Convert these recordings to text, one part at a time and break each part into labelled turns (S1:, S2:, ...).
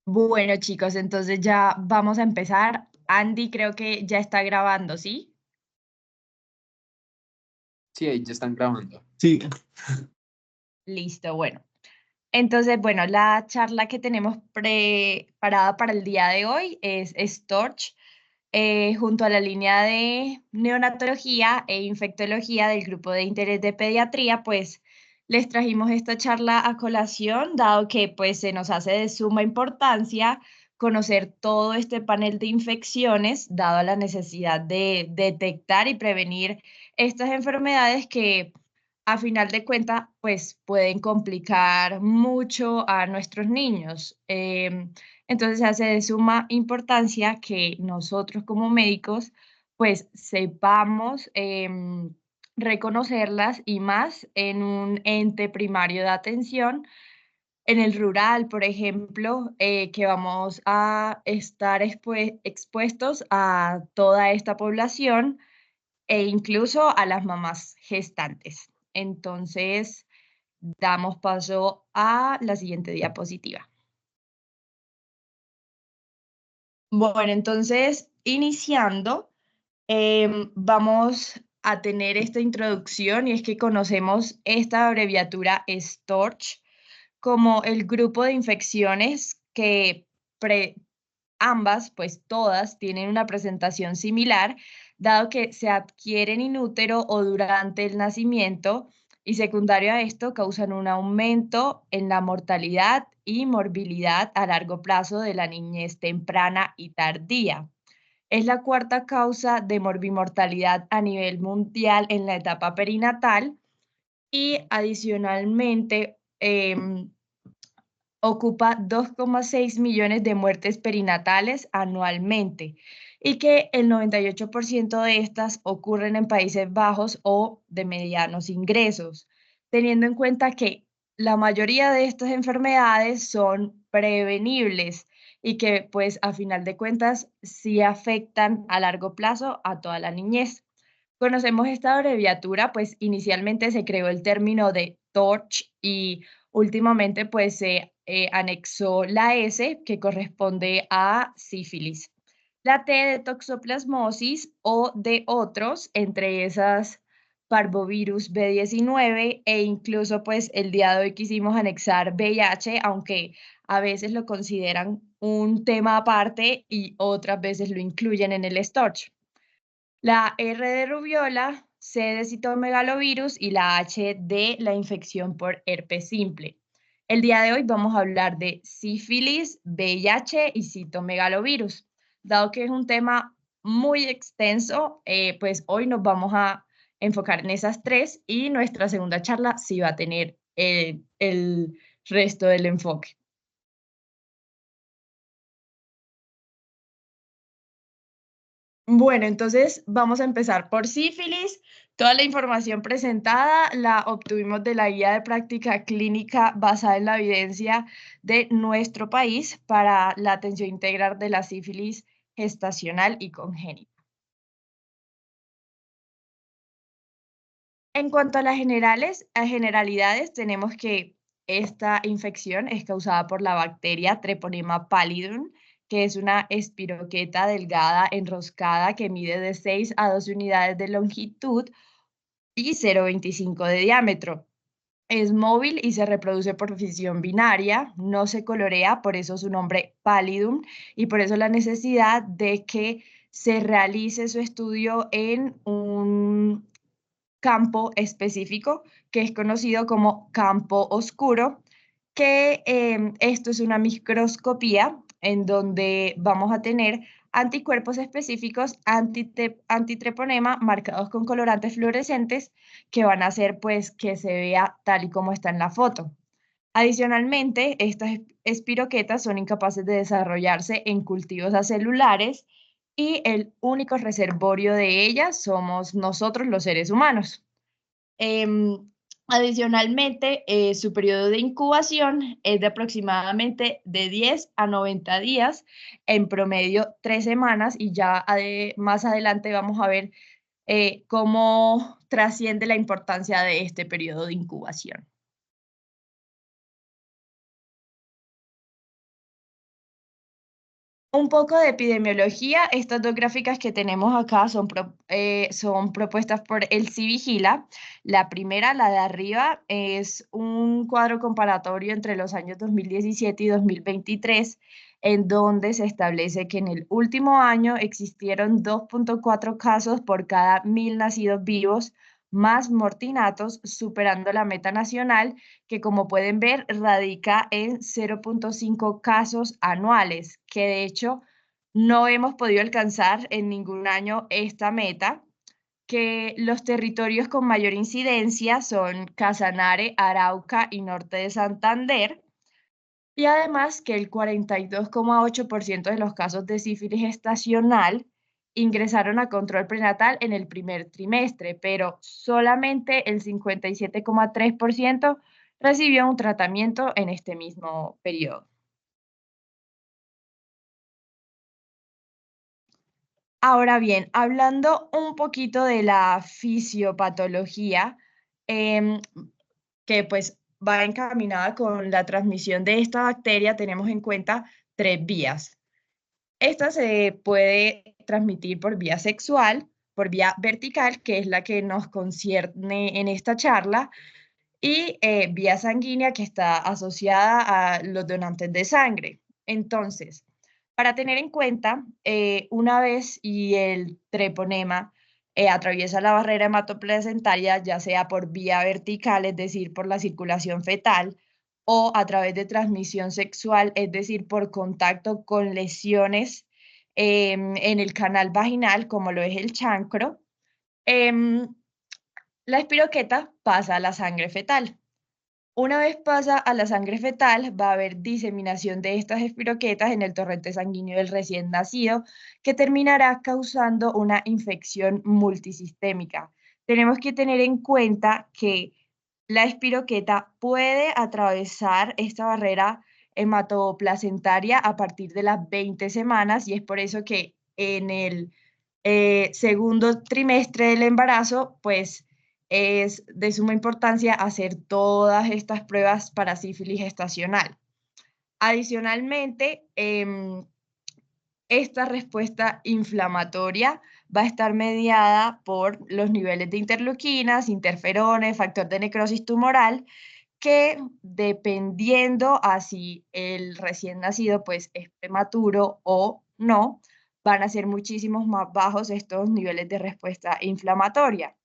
S1: Bueno, chicos, entonces ya vamos a empezar. Andy creo que ya está grabando, ¿sí?
S2: Sí, ahí ya están grabando.
S3: Sí,
S1: Listo, bueno. Entonces, bueno, la charla que tenemos preparada para el día de hoy es Storch, junto a la línea de neonatología e infectología del grupo de interés de pediatría, pues les trajimos esta charla a colación, dado que pues se nos hace de suma importancia conocer todo este panel de infecciones, dado la necesidad de detectar y prevenir estas enfermedades que a final de cuentas pues pueden complicar mucho a nuestros niños. Entonces se hace de suma importancia que nosotros como médicos pues sepamos reconocerlas y más en un ente primario de atención. En el rural, por ejemplo, que vamos a estar expuestos a toda esta población e incluso a las mamás gestantes. Entonces, damos paso a la siguiente diapositiva. Bueno, entonces, iniciando, vamos a tener esta introducción y es que conocemos esta abreviatura STORCH como el grupo de infecciones que ambas, pues todas, tienen una presentación similar, dado que se adquieren in útero o durante el nacimiento y secundario a esto causan un aumento en la mortalidad y morbilidad a largo plazo de la niñez temprana y tardía. Es la cuarta causa de morbimortalidad a nivel mundial en la etapa perinatal y adicionalmente ocupa 2,6 millones de muertes perinatales anualmente y que el 98% de estas ocurren en Países Bajos o de medianos ingresos, teniendo en cuenta que la mayoría de estas enfermedades son prevenibles y que pues a final de cuentas sí afectan a largo plazo a toda la niñez. Conocemos esta abreviatura, pues inicialmente se creó el término de TORCH y últimamente pues se anexó la S que corresponde a sífilis. La T de toxoplasmosis o de otros, entre esas parvovirus B19 e incluso pues el día de hoy quisimos anexar VIH, aunque a veces lo consideran un tema aparte y otras veces lo incluyen en el STORCH. La R de rubiola, C de citomegalovirus y la H de la infección por herpes simple. El día de hoy vamos a hablar de sífilis, VIH y citomegalovirus. Dado que es un tema muy extenso, pues hoy nos vamos a enfocar en esas tres y nuestra segunda charla sí va a tener el resto del enfoque. Bueno, entonces vamos a empezar por sífilis. Toda la información presentada la obtuvimos de la guía de práctica clínica basada en la evidencia de nuestro país para la atención integral de la sífilis gestacional y congénita. En cuanto a las generalidades, tenemos que esta infección es causada por la bacteria Treponema pallidum, que es una espiroqueta delgada enroscada que mide de 6 a 12 unidades de longitud y 0,25 de diámetro. Es móvil y se reproduce por fisión binaria, no se colorea, por eso su nombre pallidum y por eso la necesidad de que se realice su estudio en un campo específico que es conocido como campo oscuro, que esto es una microscopía en donde vamos a tener anticuerpos específicos antitreponema marcados con colorantes fluorescentes que van a hacer pues que se vea tal y como está en la foto. Adicionalmente, estas espiroquetas son incapaces de desarrollarse en cultivos acelulares y el único reservorio de ellas somos nosotros los seres humanos. Em, Adicionalmente, su periodo de incubación es de aproximadamente de 10 a 90 días, en promedio 3 semanas, y ya más adelante vamos a ver cómo trasciende la importancia de este periodo de incubación. Un poco de epidemiología. Estas dos gráficas que tenemos acá son propuestas por el Civigila. La primera, la de arriba, es un cuadro comparatorio entre los años 2017 y 2023, en donde se establece que en el último año existieron 2,4 casos por cada 1.000 nacidos vivos, más mortinatos, superando la meta nacional, que como pueden ver radica en 0,5 casos anuales, que de hecho no hemos podido alcanzar en ningún año esta meta, que los territorios con mayor incidencia son Casanare, Arauca y norte de Santander, y además que el 42,8% de los casos de sífilis estacional ingresaron a control prenatal en el primer trimestre, pero solamente el 57,3% recibió un tratamiento en este mismo periodo. Ahora bien, hablando un poquito de la fisiopatología, em, que pues va encaminada con la transmisión de esta bacteria, tenemos en cuenta tres vías. Esta se puede transmitir por vía sexual, por vía vertical, que es la que nos concierne en esta charla, y vía sanguínea, que está asociada a los donantes de sangre. Entonces, para tener en cuenta, una vez y el treponema atraviesa la barrera hematoplacentaria, ya sea por vía vertical, es decir, por la circulación fetal, o a través de transmisión sexual, es decir, por contacto con lesiones en el canal vaginal, como lo es el chancro. em, la espiroqueta pasa a la sangre fetal. Una vez pasa a la sangre fetal, va a haber diseminación de estas espiroquetas en el torrente sanguíneo del recién nacido, que terminará causando una infección multisistémica. Tenemos que tener en cuenta que la espiroqueta puede atravesar esta barrera hematoplacentaria a partir de las 20 semanas, y es por eso que en el segundo trimestre del embarazo, pues es de suma importancia hacer todas estas pruebas para sífilis gestacional. Adicionalmente, esta respuesta inflamatoria va a estar mediada por los niveles de interleuquinas, interferones, factor de necrosis tumoral, que dependiendo a si el recién nacido pues es prematuro o no, van a ser muchísimos más bajos estos niveles de respuesta inflamatoria,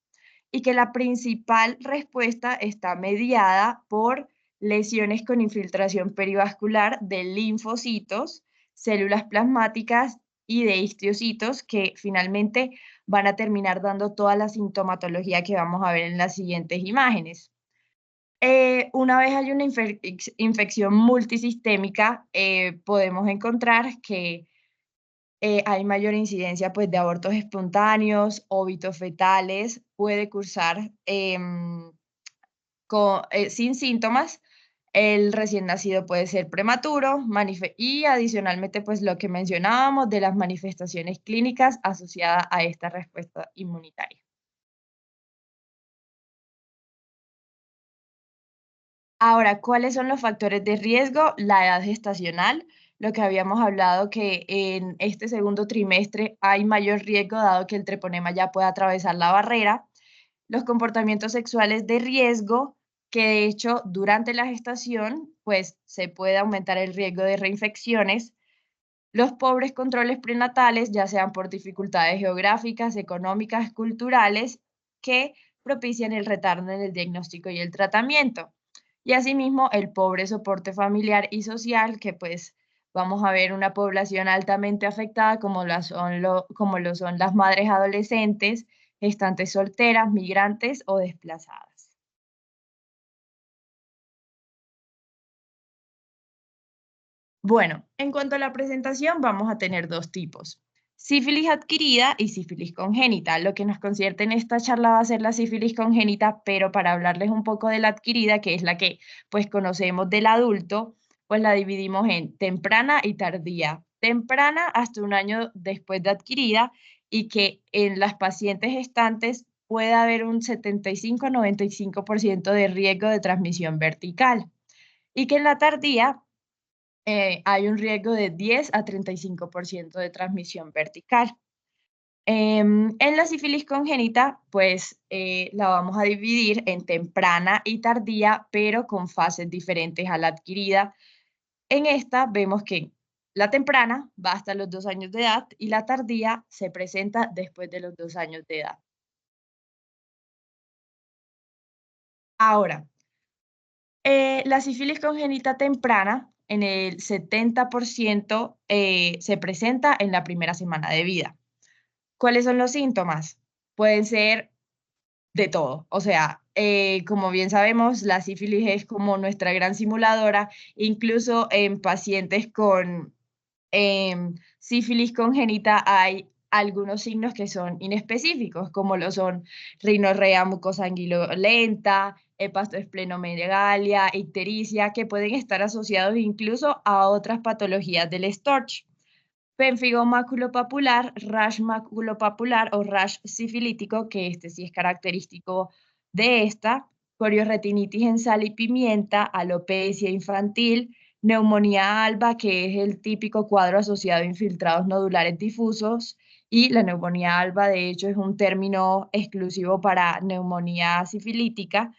S1: y que la principal respuesta está mediada por lesiones con infiltración perivascular de linfocitos, células plasmáticas y de histocitos, que finalmente van a terminar dando toda la sintomatología que vamos a ver en las siguientes imágenes. Una vez hay una infección multisistémica, podemos encontrar que hay mayor incidencia pues, de abortos espontáneos, óbitos fetales, puede cursar sin síntomas. El recién nacido puede ser prematuro y adicionalmente pues lo que mencionábamos de las manifestaciones clínicas asociadas a esta respuesta inmunitaria. Ahora, ¿cuáles son los factores de riesgo? La edad gestacional, lo que habíamos hablado, que en este segundo trimestre hay mayor riesgo dado que el treponema ya puede atravesar la barrera. Los comportamientos sexuales de riesgo, que de hecho durante la gestación pues se puede aumentar el riesgo de reinfecciones. Los pobres controles prenatales, ya sean por dificultades geográficas, económicas, culturales, que propician el retardo en el diagnóstico y el tratamiento. Y asimismo, el pobre soporte familiar y social, que pues vamos a ver una población altamente afectada como lo son las madres adolescentes, gestantes solteras, migrantes o desplazadas. Bueno, en cuanto a la presentación, vamos a tener dos tipos: sífilis adquirida y sífilis congénita. Lo que nos concierne en esta charla va a ser la sífilis congénita, pero para hablarles un poco de la adquirida, que es la que pues conocemos del adulto, pues la dividimos en temprana y tardía. Temprana hasta un año después de adquirida, y que en las pacientes gestantes puede haber un 75-95% de riesgo de transmisión vertical, y que en la tardía hay un riesgo de 10 a 35% de transmisión vertical. En la sífilis congénita, pues la vamos a dividir en temprana y tardía, pero con fases diferentes a la adquirida. En esta vemos que la temprana va hasta los 2 años de edad y la tardía se presenta después de los 2 años de edad. Ahora, la sífilis congénita temprana, en el 70% se presenta en la primera semana de vida. ¿Cuáles son los síntomas? Pueden ser de todo. O sea, como bien sabemos, la sífilis es como nuestra gran simuladora, incluso en pacientes con sífilis congénita hay algunos signos que son inespecíficos, como lo son rinorrea mucosanguinolenta, hepatoesplenomegalia, ictericia, que pueden estar asociados incluso a otras patologías del Storch. Pénfigo maculopapular, rash maculopapular o rash sifilítico, que este sí es característico de esta, coriorretinitis en sal y pimienta, alopecia infantil, neumonía alba, que es el típico cuadro asociado a infiltrados nodulares difusos, y la neumonía alba, de hecho, es un término exclusivo para neumonía sifilítica,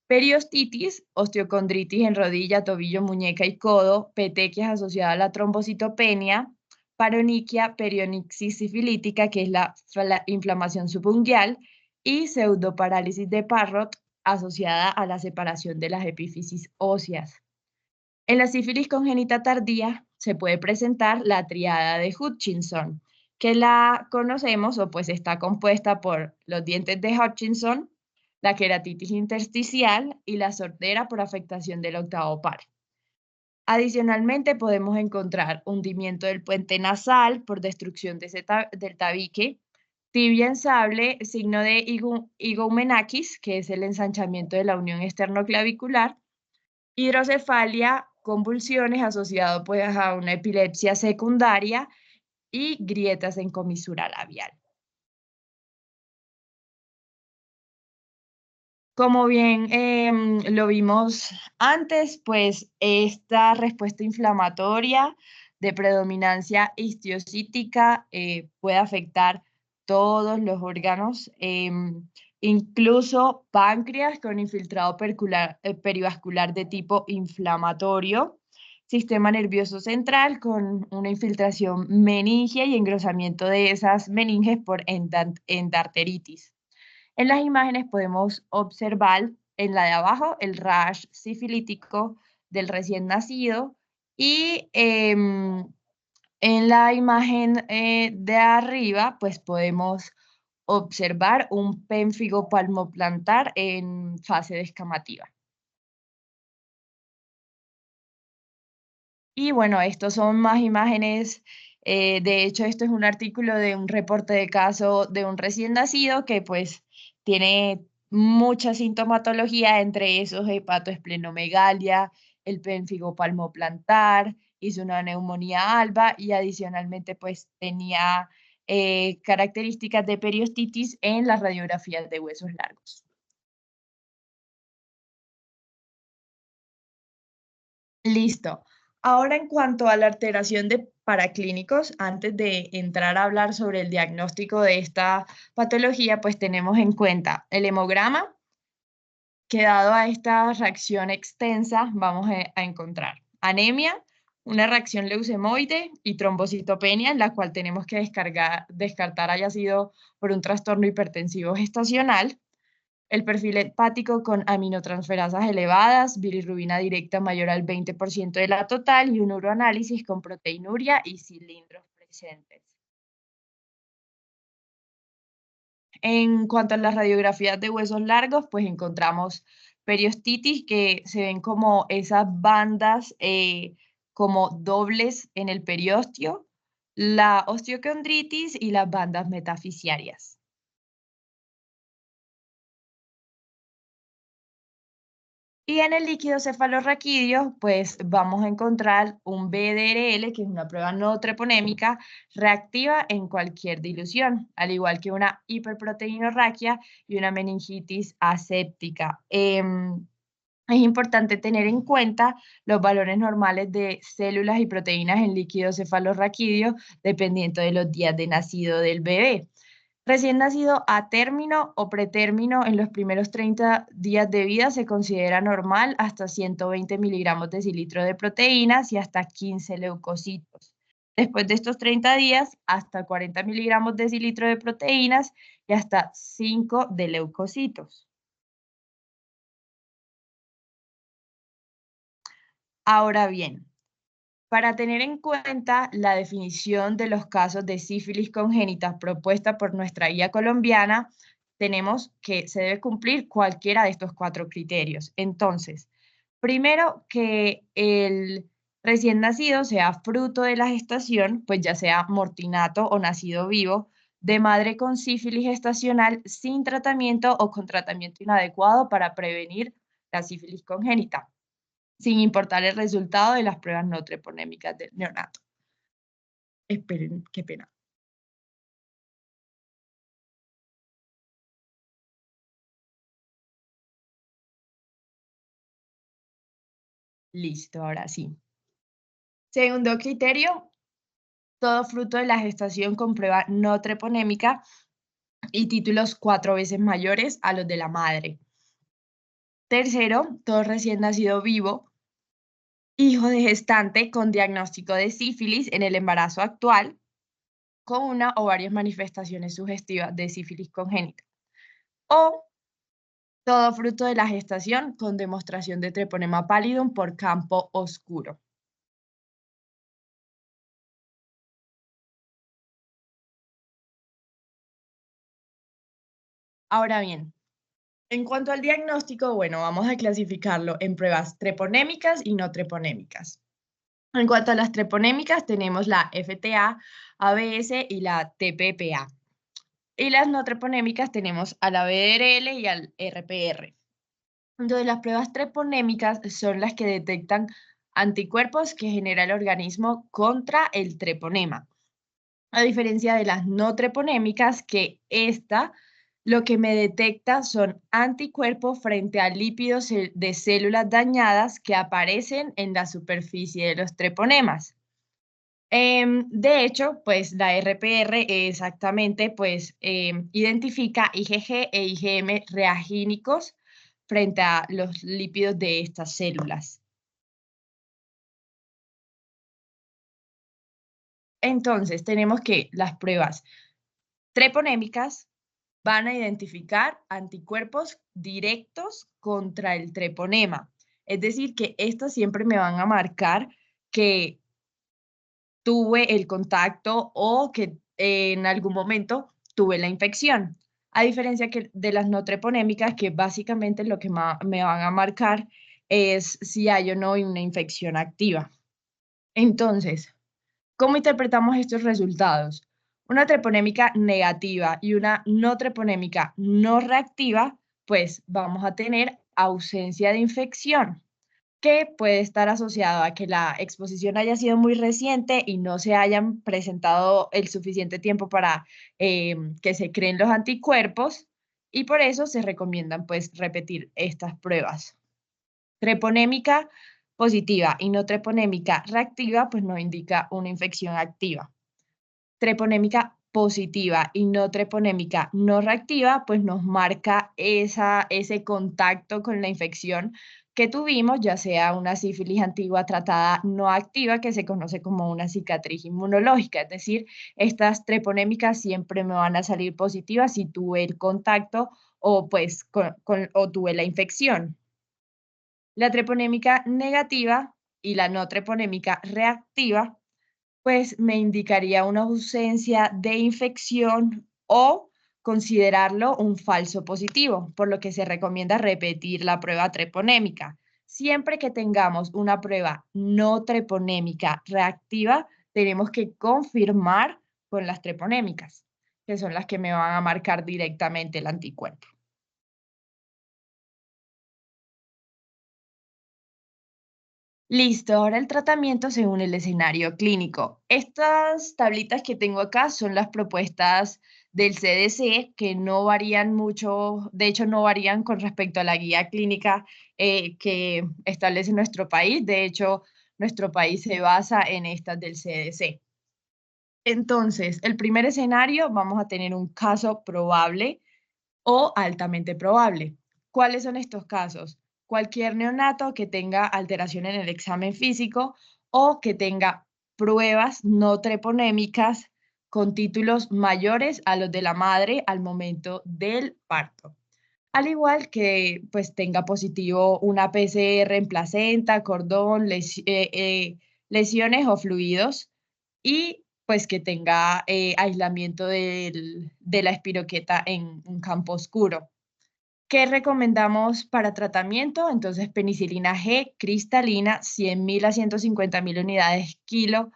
S1: periostitis, osteocondritis en rodilla, tobillo, muñeca y codo, petequias asociada a la trombocitopenia, paroniquia, perionixis sifilítica, que es la inflamación subungual, y pseudoparálisis de Parrot asociada a la separación de las epífisis óseas. En la sífilis congénita tardía se puede presentar la triada de Hutchinson, que la conocemos o pues está compuesta por los dientes de Hutchinson, la queratitis intersticial y la sordera por afectación del octavo par. Adicionalmente, podemos encontrar hundimiento del puente nasal por destrucción del tabique, tibia en sable, signo de Hygoumenakis, que es el ensanchamiento de la unión esternoclavicular, hidrocefalia, convulsiones asociado pues a una epilepsia secundaria y grietas en comisura labial. Como bien lo vimos antes, pues esta respuesta inflamatoria de predominancia histiocítica puede afectar todos los órganos, incluso páncreas con infiltrado perivascular de tipo inflamatorio, sistema nervioso central con una infiltración meningia y engrosamiento de esas meninges por endarteritis. En las imágenes podemos observar en la de abajo el rash sifilítico del recién nacido y en la imagen de arriba pues podemos observar un pénfigo palmoplantar en fase descamativa. Y bueno, estos son más imágenes. De hecho, esto es un artículo de un reporte de caso de un recién nacido que pues tiene mucha sintomatología, entre esos hepatoesplenomegalia, el pénfigo palmoplantar, hizo una neumonía alba y adicionalmente pues tenía características de periostitis en las radiografías de huesos largos. Listo. Ahora, en cuanto a la alteración de paraclínicos, antes de entrar a hablar sobre el diagnóstico de esta patología, pues tenemos en cuenta el hemograma, que dado a esta reacción extensa, vamos a encontrar anemia, una reacción leucemoide y trombocitopenia, en la cual tenemos que descartar haya sido por un trastorno hipertensivo gestacional, el perfil hepático con aminotransferasas elevadas, bilirrubina directa mayor al 20% de la total y un uroanálisis con proteinuria y cilindros presentes. En cuanto a las radiografías de huesos largos, pues encontramos periostitis que se ven como esas bandas como dobles en el periósteo, la osteocondritis y las bandas metafisiarias. Y en el líquido cefalorraquídeo, pues vamos a encontrar un BDRL, que es una prueba no treponémica reactiva en cualquier dilución, al igual que una hiperproteinorraquia y una meningitis aséptica. Es importante tener en cuenta los valores normales de células y proteínas en líquido cefalorraquídeo dependiendo de los días de nacido del bebé. Recién nacido a término o pretérmino en los primeros 30 días de vida se considera normal hasta 120 miligramos decilitro de proteínas y hasta 15 leucocitos. Después de estos 30 días, hasta 40 miligramos decilitro de proteínas y hasta 5 de leucocitos. Ahora bien, para tener en cuenta la definición de los casos de sífilis congénita propuesta por nuestra guía colombiana, tenemos que se debe cumplir cualquiera de estos 4 criterios. Entonces, primero, que el recién nacido sea fruto de la gestación, pues ya sea mortinato o nacido vivo, de madre con sífilis gestacional sin tratamiento o con tratamiento inadecuado para prevenir la sífilis congénita, sin importar el resultado de las pruebas no treponémicas del neonato. Esperen, qué pena. Listo, ahora sí. Segundo criterio, todo fruto de la gestación con prueba no treponémica y títulos 4 veces mayores a los de la madre. Tercero, todo recién nacido vivo, hijo de gestante con diagnóstico de sífilis en el embarazo actual, con una o varias manifestaciones sugestivas de sífilis congénita. O todo fruto de la gestación con demostración de treponema pallidum por campo oscuro. Ahora bien, en cuanto al diagnóstico, bueno, vamos a clasificarlo en pruebas treponémicas y no treponémicas. En cuanto a las treponémicas, tenemos la FTA, ABS y la TPPA. Y las no treponémicas tenemos a la BRL y al RPR. Entonces, las pruebas treponémicas son las que detectan anticuerpos que genera el organismo contra el treponema. A diferencia de las no treponémicas, que esta lo que me detecta son anticuerpos frente a lípidos de células dañadas que aparecen en la superficie de los treponemas. De hecho, pues la RPR exactamente pues identifica IgG e IgM reagínicos frente a los lípidos de estas células. Entonces, tenemos que las pruebas treponémicas van a identificar anticuerpos directos contra el treponema. Es decir, que estas siempre me van a marcar que tuve el contacto o que en algún momento tuve la infección. A diferencia que de las no treponémicas, que básicamente lo que me van a marcar es si hay o no una infección activa. Entonces, ¿cómo interpretamos estos resultados? Una treponémica negativa y una no treponémica no reactiva, pues vamos a tener ausencia de infección, que puede estar asociado a que la exposición haya sido muy reciente y no se hayan presentado el suficiente tiempo para que se creen los anticuerpos, y por eso se recomiendan pues repetir estas pruebas. Treponémica positiva y no treponémica reactiva, pues nos indica una infección activa. Treponémica positiva y no treponémica no reactiva, pues nos marca ese contacto con la infección que tuvimos, ya sea una sífilis antigua tratada no activa, que se conoce como una cicatriz inmunológica. Es decir, estas treponémicas siempre me van a salir positivas si tuve el contacto o pues o tuve la infección. La treponémica negativa y la no treponémica reactiva, pues me indicaría una ausencia de infección o considerarlo un falso positivo, por lo que se recomienda repetir la prueba treponémica. Siempre que tengamos una prueba no treponémica reactiva, tenemos que confirmar con las treponémicas, que son las que me van a marcar directamente el anticuerpo. Listo, ahora el tratamiento según el escenario clínico. Estas tablitas que tengo acá son las propuestas del CDC, que no varían mucho, de hecho no varían con respecto a la guía clínica que establece nuestro país. De hecho, nuestro país se basa en estas del CDC. Entonces, el primer escenario, vamos a tener un caso probable o altamente probable. ¿Cuáles son estos casos? Cualquier neonato que tenga alteración en el examen físico o que tenga pruebas no treponémicas con títulos mayores a los de la madre al momento del parto. Al igual que pues tenga positivo una PCR en placenta, cordón, lesiones o fluidos y pues que tenga aislamiento de la espiroqueta en un campo oscuro. ¿Qué recomendamos para tratamiento? Entonces, penicilina G cristalina, 100.000 a 150.000 unidades kilo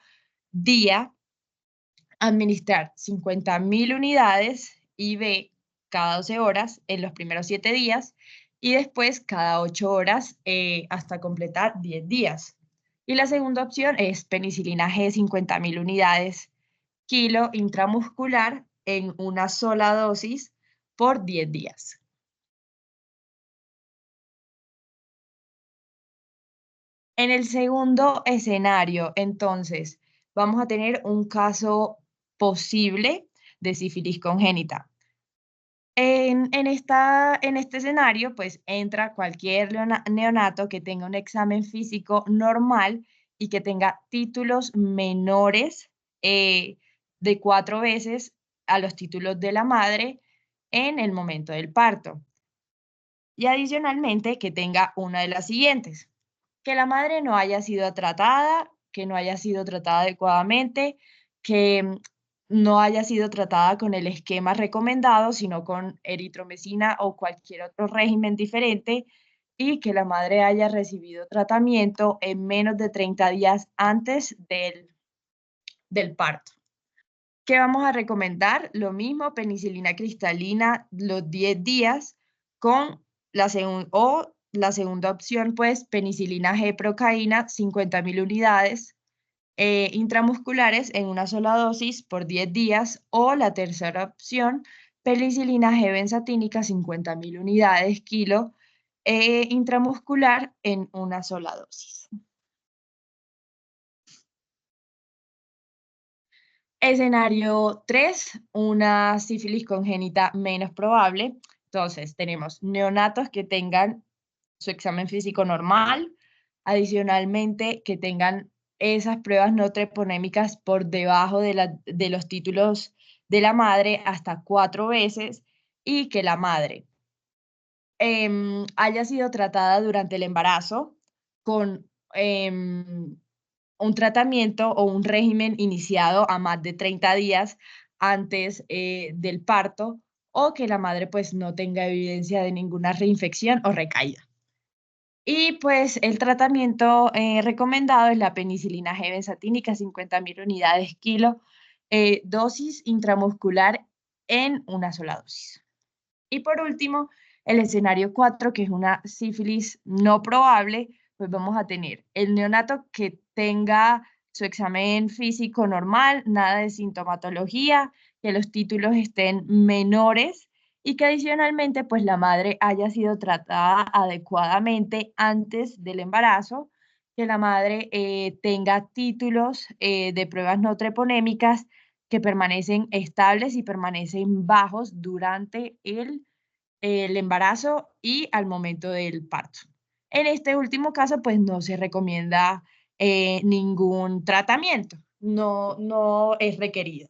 S1: día, administrar 50.000 unidades IV cada 12 horas en los primeros 7 días y después cada 8 horas hasta completar 10 días. Y la segunda opción es penicilina G 50.000 unidades kilo intramuscular en una sola dosis por 10 días. En el segundo escenario, entonces, vamos a tener un caso posible de sífilis congénita. En este escenario, pues entra cualquier neonato que tenga un examen físico normal y que tenga títulos menores de 4 veces a los títulos de la madre en el momento del parto. Y adicionalmente que tenga una de las siguientes: que la madre no haya sido tratada, que no haya sido tratada adecuadamente, que no haya sido tratada con el esquema recomendado, sino con eritromicina o cualquier otro régimen diferente, y que la madre haya recibido tratamiento en menos de 30 días antes del parto. ¿Qué vamos a recomendar? Lo mismo, penicilina cristalina los 10 días con la segunda opción, pues penicilina G procaína, 50.000 unidades intramusculares en una sola dosis por 10 días, o la tercera opción, penicilina G benzatínica, 50.000 unidades kilo intramuscular en una sola dosis. Escenario 3, una sífilis congénita menos probable. Entonces, tenemos neonatos que tengan su examen físico normal, adicionalmente que tengan esas pruebas no treponémicas por debajo de los títulos de la madre hasta 4 veces, y que la madre haya sido tratada durante el embarazo con un tratamiento o un régimen iniciado a más de 30 días antes del parto, o que la madre pues no tenga evidencia de ninguna reinfección o recaída. Y pues el tratamiento recomendado es la penicilina G benzatínica, 50.000 unidades kilo, dosis intramuscular en una sola dosis. Y por último, el escenario 4, que es una sífilis no probable, pues vamos a tener el neonato que tenga su examen físico normal, nada de sintomatología, que los títulos estén menores y que adicionalmente pues la madre haya sido tratada adecuadamente antes del embarazo, que la madre tenga títulos de pruebas no treponémicas que permanecen estables y permanecen bajos durante el embarazo y al momento del parto. En este último caso, pues no se recomienda ningún tratamiento, no es requerido.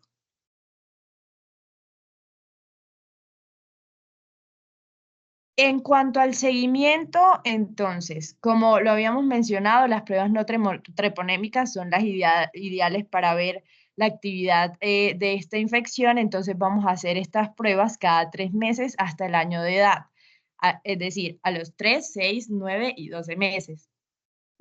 S1: En cuanto al seguimiento, entonces, como lo habíamos mencionado, las pruebas no treponémicas son las ideales para ver la actividad de esta infección. Entonces vamos a hacer estas pruebas cada 3 meses hasta el año de edad, es decir, a los 3, 6, 9 y 12 meses,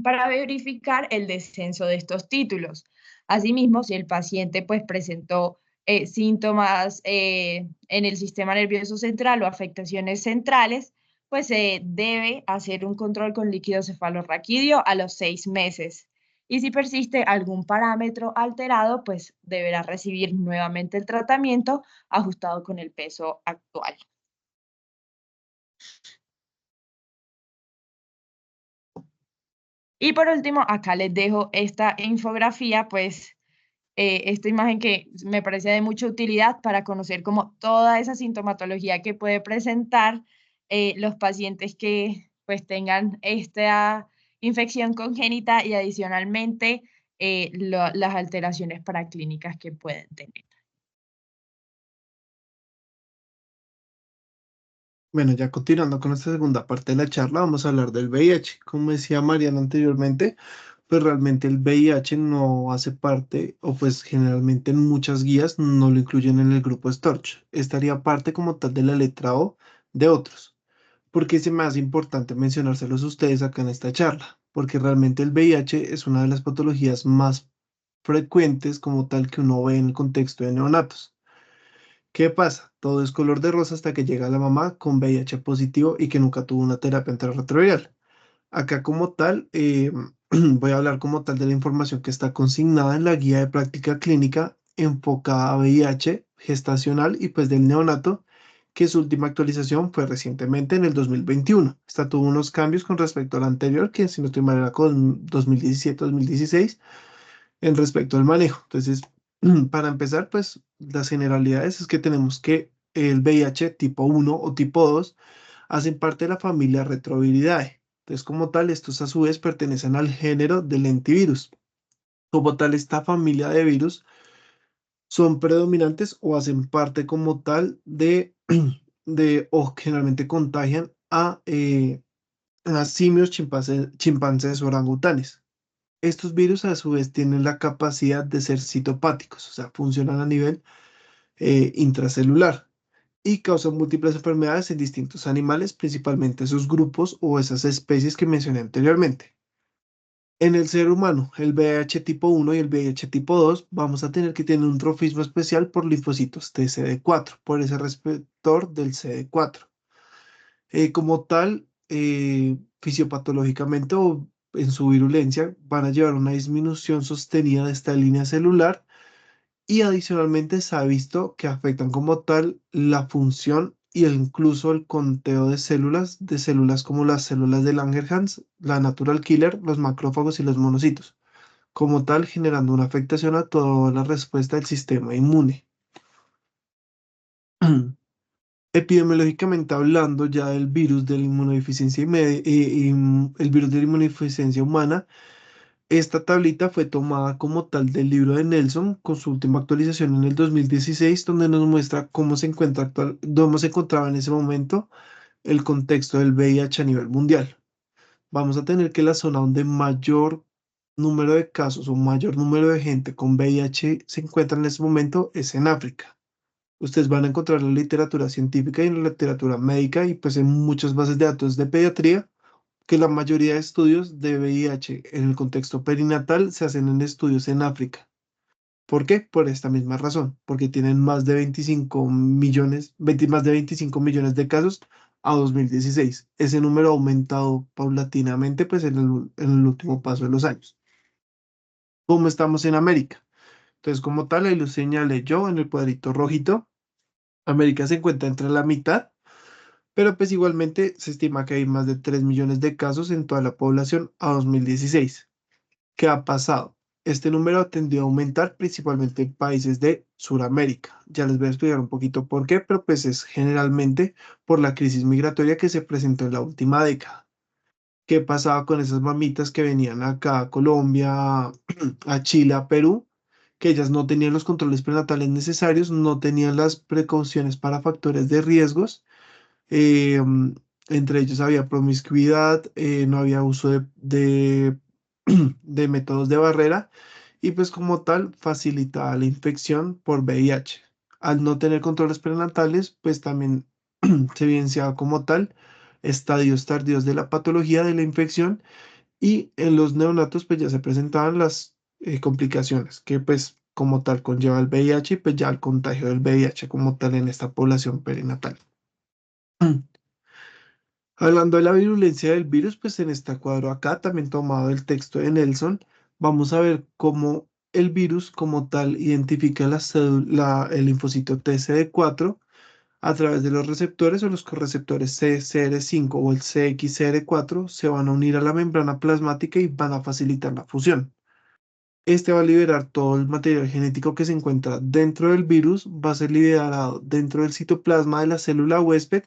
S1: para verificar el descenso de estos títulos. Asimismo, si el paciente pues presentó síntomas en el sistema nervioso central o afectaciones centrales, pues se debe hacer un control con líquido cefalorraquídeo a los 6 meses. y si persiste algún parámetro alterado, pues deberá recibir nuevamente el tratamiento ajustado con el peso actual. Y por último, acá les dejo esta infografía, pues esta imagen que me parece de mucha utilidad para conocer como toda esa sintomatología que puede presentar los pacientes que pues tengan esta infección congénita y adicionalmente las alteraciones paraclínicas que pueden tener.
S3: Bueno, ya continuando con esta segunda parte de la charla, vamos a hablar del VIH. Como decía Mariana anteriormente, pues realmente el VIH no hace parte, o pues generalmente en muchas guías no lo incluyen en el grupo STORCH. Estaría parte como tal de la letra O de otros. ¿Por qué se me hace importante mencionárselos a ustedes acá en esta charla? Porque realmente el VIH es una de las patologías más frecuentes como tal que uno ve en el contexto de neonatos. ¿Qué pasa? Todo es color de rosa hasta que llega la mamá con VIH positivo y que nunca tuvo una terapia antirretroviral. Acá como tal, voy a hablar como tal de la información que está consignada en la guía de práctica clínica enfocada a VIH gestacional y pues del neonato, que su última actualización fue recientemente en el 2021. Esta tuvo unos cambios con respecto a la anterior, que si no estoy mal era con 2017-2016 en respecto al manejo. Entonces, para empezar, pues las generalidades es que tenemos que el VIH tipo 1 o tipo 2 hacen parte de la familia Retroviridae. Entonces, como tal, estos a su vez pertenecen al género del lentivirus. Como tal, esta familia de virus son predominantes o hacen parte como tal de, o generalmente contagian a simios, chimpancés, orangutanes. Estos virus a su vez tienen la capacidad de ser citopáticos, o sea, funcionan a nivel intracelular y causan múltiples enfermedades en distintos animales, principalmente esos grupos o esas especies que mencioné anteriormente. En el ser humano, el VIH tipo 1 y el VIH tipo 2, vamos a tener que tener un trofismo especial por linfocitos T CD4, por ese receptor del CD4. Como tal, fisiopatológicamente o en su virulencia, van a llevar una disminución sostenida de esta línea celular y adicionalmente se ha visto que afectan como tal la función y incluso el conteo de células como las células de Langerhans, la natural killer, los macrófagos y los monocitos, como tal generando una afectación a toda la respuesta del sistema inmune. Epidemiológicamente hablando ya del virus de la inmunodeficiencia el virus de la inmunodeficiencia humana, esta tablita fue tomada como tal del libro de Nelson con su última actualización en el 2016, donde nos muestra cómo se encuentra cómo se encontraba en ese momento el contexto del VIH a nivel mundial. Vamos a tener que la zona donde mayor número de casos o mayor número de gente con VIH se encuentra en ese momento es en África. Ustedes van a encontrar en la literatura científica y en la literatura médica y pues en muchas bases de datos de pediatría que la mayoría de estudios de VIH en el contexto perinatal se hacen en estudios en África. ¿Por qué? Por esta misma razón, porque tienen más de 25 millones, más de 25 millones de casos a 2016. Ese número ha aumentado paulatinamente pues en el último paso de los años. ¿Cómo estamos en América? Entonces, como tal, ahí lo señalé yo en el cuadrito rojito. América se encuentra entre la mitad, pero pues igualmente se estima que hay más de 3 millones de casos en toda la población a 2016. ¿Qué ha pasado? Este número tendió a aumentar principalmente en países de Sudamérica. Ya les voy a explicar un poquito por qué, pero pues es generalmente por la crisis migratoria que se presentó en la última década. ¿Qué pasaba con esas mamitas que venían acá a Colombia, a Chile, a Perú? Que ellas no tenían los controles prenatales necesarios, no tenían las precauciones para factores de riesgos. Entre ellos había promiscuidad, no había uso de métodos de barrera y pues como tal facilitaba la infección por VIH. Al no tener controles prenatales, pues también se evidenciaba como tal estadios tardíos de la patología de la infección y en los neonatos pues ya se presentaban las complicaciones que pues como tal conlleva el VIH y pues ya el contagio del VIH como tal en esta población perinatal. Hablando de la virulencia del virus, pues en este cuadro acá, también tomado del texto de Nelson, vamos a ver cómo el virus como tal identifica el linfocito TCD4 a través de los receptores o los correceptores CCR5 o el CXCR4 se van a unir a la membrana plasmática y van a facilitar la fusión. Este va a liberar todo el material genético que se encuentra dentro del virus, va a ser liberado dentro del citoplasma de la célula huésped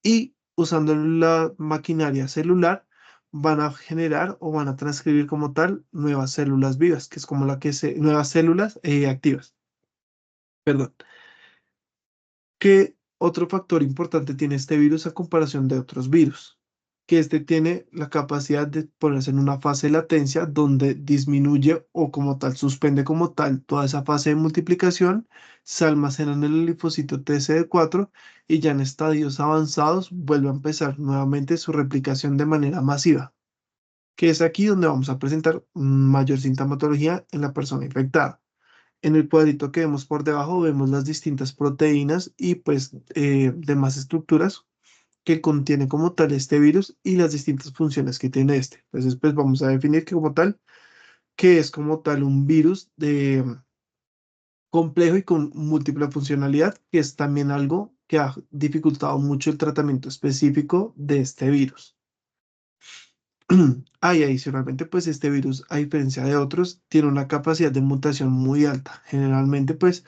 S3: y usando la maquinaria celular van a generar o van a transcribir como tal nuevas células vivas, que es como nuevas células activas. Perdón. ¿Qué otro factor importante tiene este virus a comparación de otros virus? Que este tiene la capacidad de ponerse en una fase de latencia donde disminuye o como tal suspende como tal toda esa fase de multiplicación, se almacena en el linfocito TCD4 y ya en estadios avanzados vuelve a empezar nuevamente su replicación de manera masiva, que es aquí donde vamos a presentar mayor sintomatología en la persona infectada. En el cuadrito que vemos por debajo vemos las distintas proteínas y pues demás estructuras que contiene como tal este virus y las distintas funciones que tiene este. Entonces pues vamos a definir que como tal, que es como tal un virus de complejo y con múltiple funcionalidad, que es también algo que ha dificultado mucho el tratamiento específico de este virus. Y adicionalmente, pues este virus, a diferencia de otros, tiene una capacidad de mutación muy alta. Generalmente, pues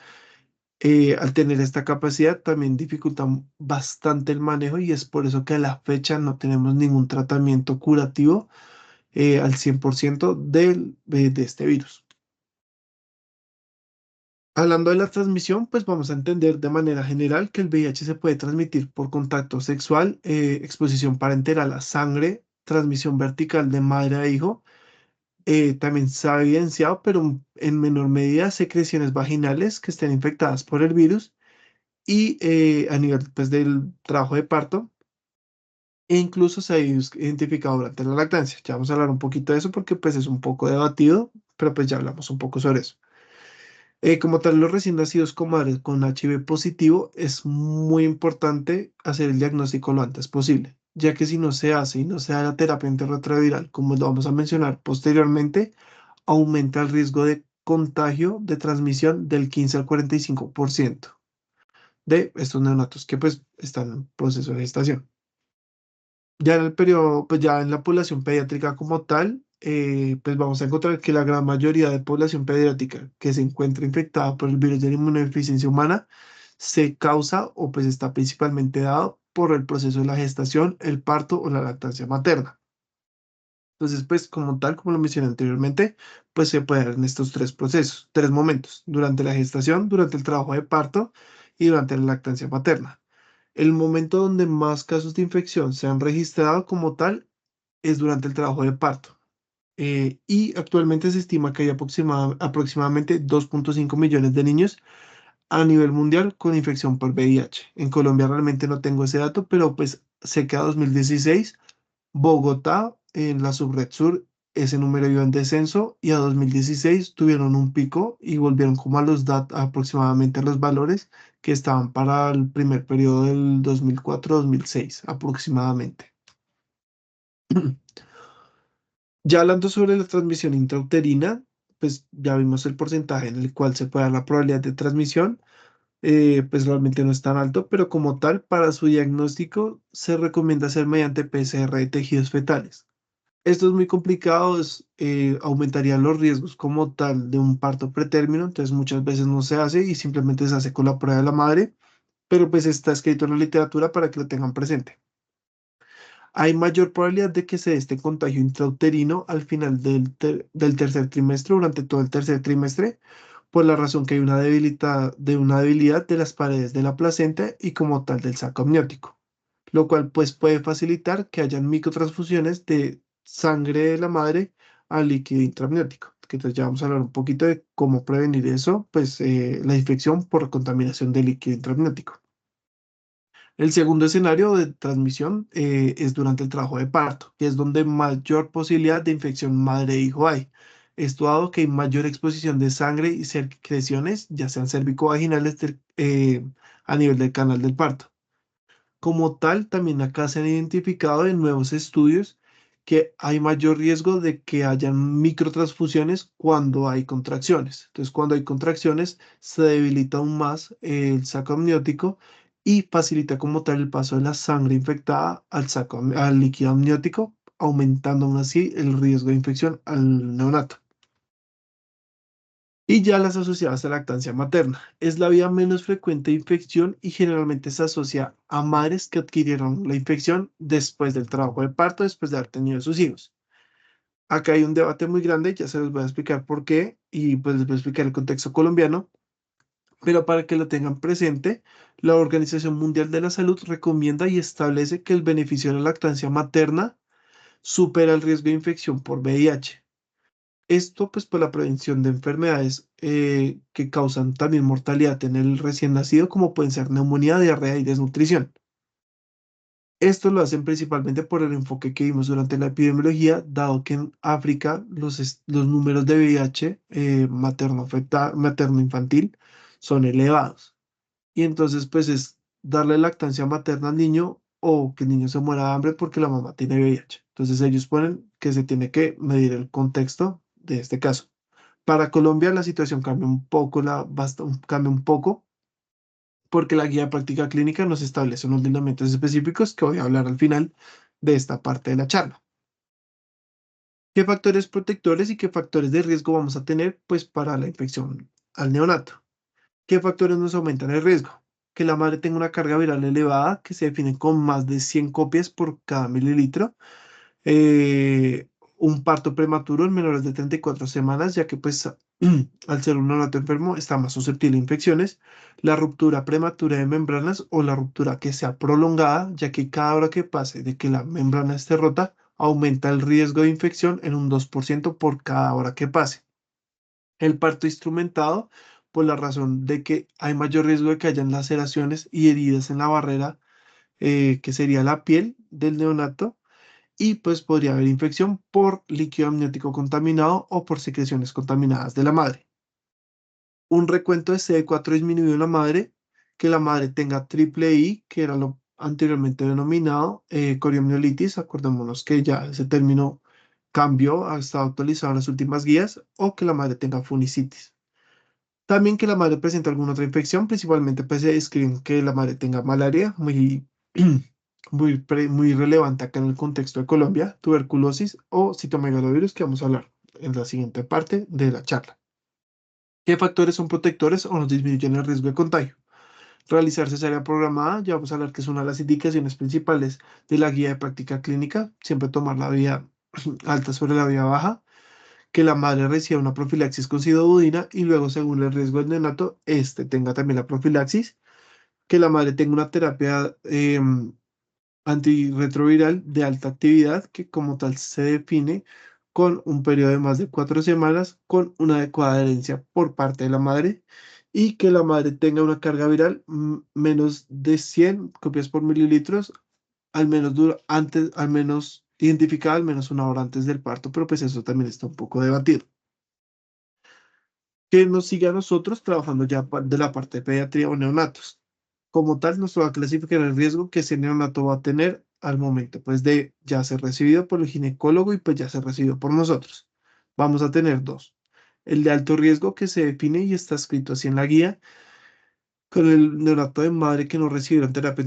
S3: al tener esta capacidad también dificulta bastante el manejo y es por eso que a la fecha no tenemos ningún tratamiento curativo al 100% de este virus. Hablando de la transmisión, pues vamos a entender de manera general que el VIH se puede transmitir por contacto sexual, exposición parenteral a sangre, transmisión vertical de madre a hijo. También se ha evidenciado, pero en menor medida, secreciones vaginales que estén infectadas por el virus y a nivel pues, del trabajo de parto, e incluso se ha identificado durante la lactancia. Ya vamos a hablar un poquito de eso porque pues es un poco debatido, pero pues ya hablamos un poco sobre eso. Como tal, los recién nacidos con madres con HIV positivo es muy importante hacer el diagnóstico lo antes posible, ya que si no se hace y no se da la terapia antirretroviral, como lo vamos a mencionar posteriormente, aumenta el riesgo de contagio de transmisión del 15 al 45% de estos neonatos que pues están en proceso de gestación. Ya en el periodo, pues ya en la población pediátrica como tal, pues vamos a encontrar que la gran mayoría de población pediátrica que se encuentra infectada por el virus de la inmunodeficiencia humana se causa o pues está principalmente dado por el proceso de la gestación, el parto o la lactancia materna. Entonces, pues como tal, como lo mencioné anteriormente, pues se puede dar en estos tres procesos, tres momentos, durante la gestación, durante el trabajo de parto y durante la lactancia materna. El momento donde más casos de infección se han registrado como tal es durante el trabajo de parto. Y actualmente se estima que hay aproximadamente 2.5 millones de niños a nivel mundial con infección por VIH. En Colombia realmente no tengo ese dato, pero pues sé que a 2016 Bogotá en la subred sur ese número iba en descenso y a 2016 tuvieron un pico y volvieron como a los datos aproximadamente a los valores que estaban para el primer periodo del 2004-2006 aproximadamente. Ya hablando sobre la transmisión intrauterina, pues ya vimos el porcentaje en el cual se puede dar la probabilidad de transmisión, pues realmente no es tan alto, pero como tal, para su diagnóstico se recomienda hacer mediante PCR de tejidos fetales. Esto es muy complicado, aumentaría los riesgos como tal de un parto pretérmino, entonces muchas veces no se hace y simplemente se hace con la prueba de la madre, pero pues está escrito en la literatura para que lo tengan presente. Hay mayor probabilidad de que se dé este contagio intrauterino al final del tercer trimestre, durante todo el tercer trimestre, por la razón que hay una debilidad de las paredes de la placenta y como tal del saco amniótico, lo cual pues puede facilitar que hayan microtransfusiones de sangre de la madre al líquido intraamniótico. Que entonces ya vamos a hablar un poquito de cómo prevenir eso, pues la infección por contaminación del líquido intraamniótico. El segundo escenario de transmisión es durante el trabajo de parto, que es donde mayor posibilidad de infección madre-hijo hay. Esto dado que hay mayor exposición de sangre y secreciones, ya sean cervicovaginales a nivel del canal del parto. Como tal, también acá se han identificado en nuevos estudios que hay mayor riesgo de que hayan microtransfusiones cuando hay contracciones. Entonces, cuando hay contracciones, se debilita aún más el saco amniótico y facilita como tal el paso de la sangre infectada al líquido amniótico, aumentando aún así el riesgo de infección al neonato. Y ya las asociadas a lactancia materna. Es la vía menos frecuente de infección y generalmente se asocia a madres que adquirieron la infección después del trabajo de parto, después de haber tenido sus hijos. Acá hay un debate muy grande, ya se los voy a explicar por qué y pues les voy a explicar el contexto colombiano, pero para que lo tengan presente, la Organización Mundial de la Salud recomienda y establece que el beneficio de la lactancia materna supera el riesgo de infección por VIH. Esto pues por la prevención de enfermedades que causan también mortalidad en el recién nacido, como pueden ser neumonía, diarrea y desnutrición. Esto lo hacen principalmente por el enfoque que vimos durante la epidemiología, dado que en África los números de VIH materno-infantil son elevados. Y entonces pues es darle lactancia materna al niño o que el niño se muera de hambre porque la mamá tiene VIH. Entonces ellos ponen que se tiene que medir el contexto de este caso. Para Colombia la situación cambia un poco, cambia un poco porque la guía de práctica clínica nos establece unos lineamientos específicos que voy a hablar al final de esta parte de la charla. ¿Qué factores protectores y qué factores de riesgo vamos a tener pues para la infección al neonato? ¿Qué factores nos aumentan el riesgo? Que la madre tenga una carga viral elevada que se define con más de 100 copias por cada mililitro, eh, un parto prematuro en menores de 34 semanas, ya que pues al ser un neonato enfermo está más susceptible a infecciones, la ruptura prematura de membranas o la ruptura que sea prolongada, ya que cada hora que pase de que la membrana esté rota, aumenta el riesgo de infección en un 2% por cada hora que pase. El parto instrumentado, por la razón de que hay mayor riesgo de que hayan laceraciones y heridas en la barrera, que sería la piel del neonato, y pues podría haber infección por líquido amniótico contaminado o por secreciones contaminadas de la madre. Un recuento de CD4 disminuido en la madre, que la madre tenga triple I, que era lo anteriormente denominado coriomiolitis, acordémonos que ya ese término cambió, ha estado actualizado en las últimas guías, o que la madre tenga funicitis. También que la madre presente alguna otra infección, principalmente pues se describen que la madre tenga malaria, muy, muy relevante acá en el contexto de Colombia, tuberculosis o citomegalovirus, que vamos a hablar en la siguiente parte de la charla. ¿Qué factores son protectores o nos disminuyen el riesgo de contagio? Realizar cesárea programada, ya vamos a hablar que es una de las indicaciones principales de la guía de práctica clínica, siempre tomar la vía alta sobre la vía baja, que la madre reciba una profilaxis con sidobudina y luego, según el riesgo del neonato, este tenga también la profilaxis, que la madre tenga una terapia antirretroviral de alta actividad, que como tal se define con un periodo de más de 4 semanas, con una adecuada adherencia por parte de la madre, y que la madre tenga una carga viral menos de 100 copias por mililitros, al menos identificada al menos una hora antes del parto, pero pues eso también está un poco debatido. Que nos siga a nosotros trabajando ya de la parte de pediatría o neonatos. Como tal, nos va a clasificar el riesgo que ese neonato va a tener al momento, pues de ya ser recibido por el ginecólogo y pues ya ser recibido por nosotros. Vamos a tener dos. El de alto riesgo que se define y está escrito así en la guía, con el neonato de madre que no recibieron terapia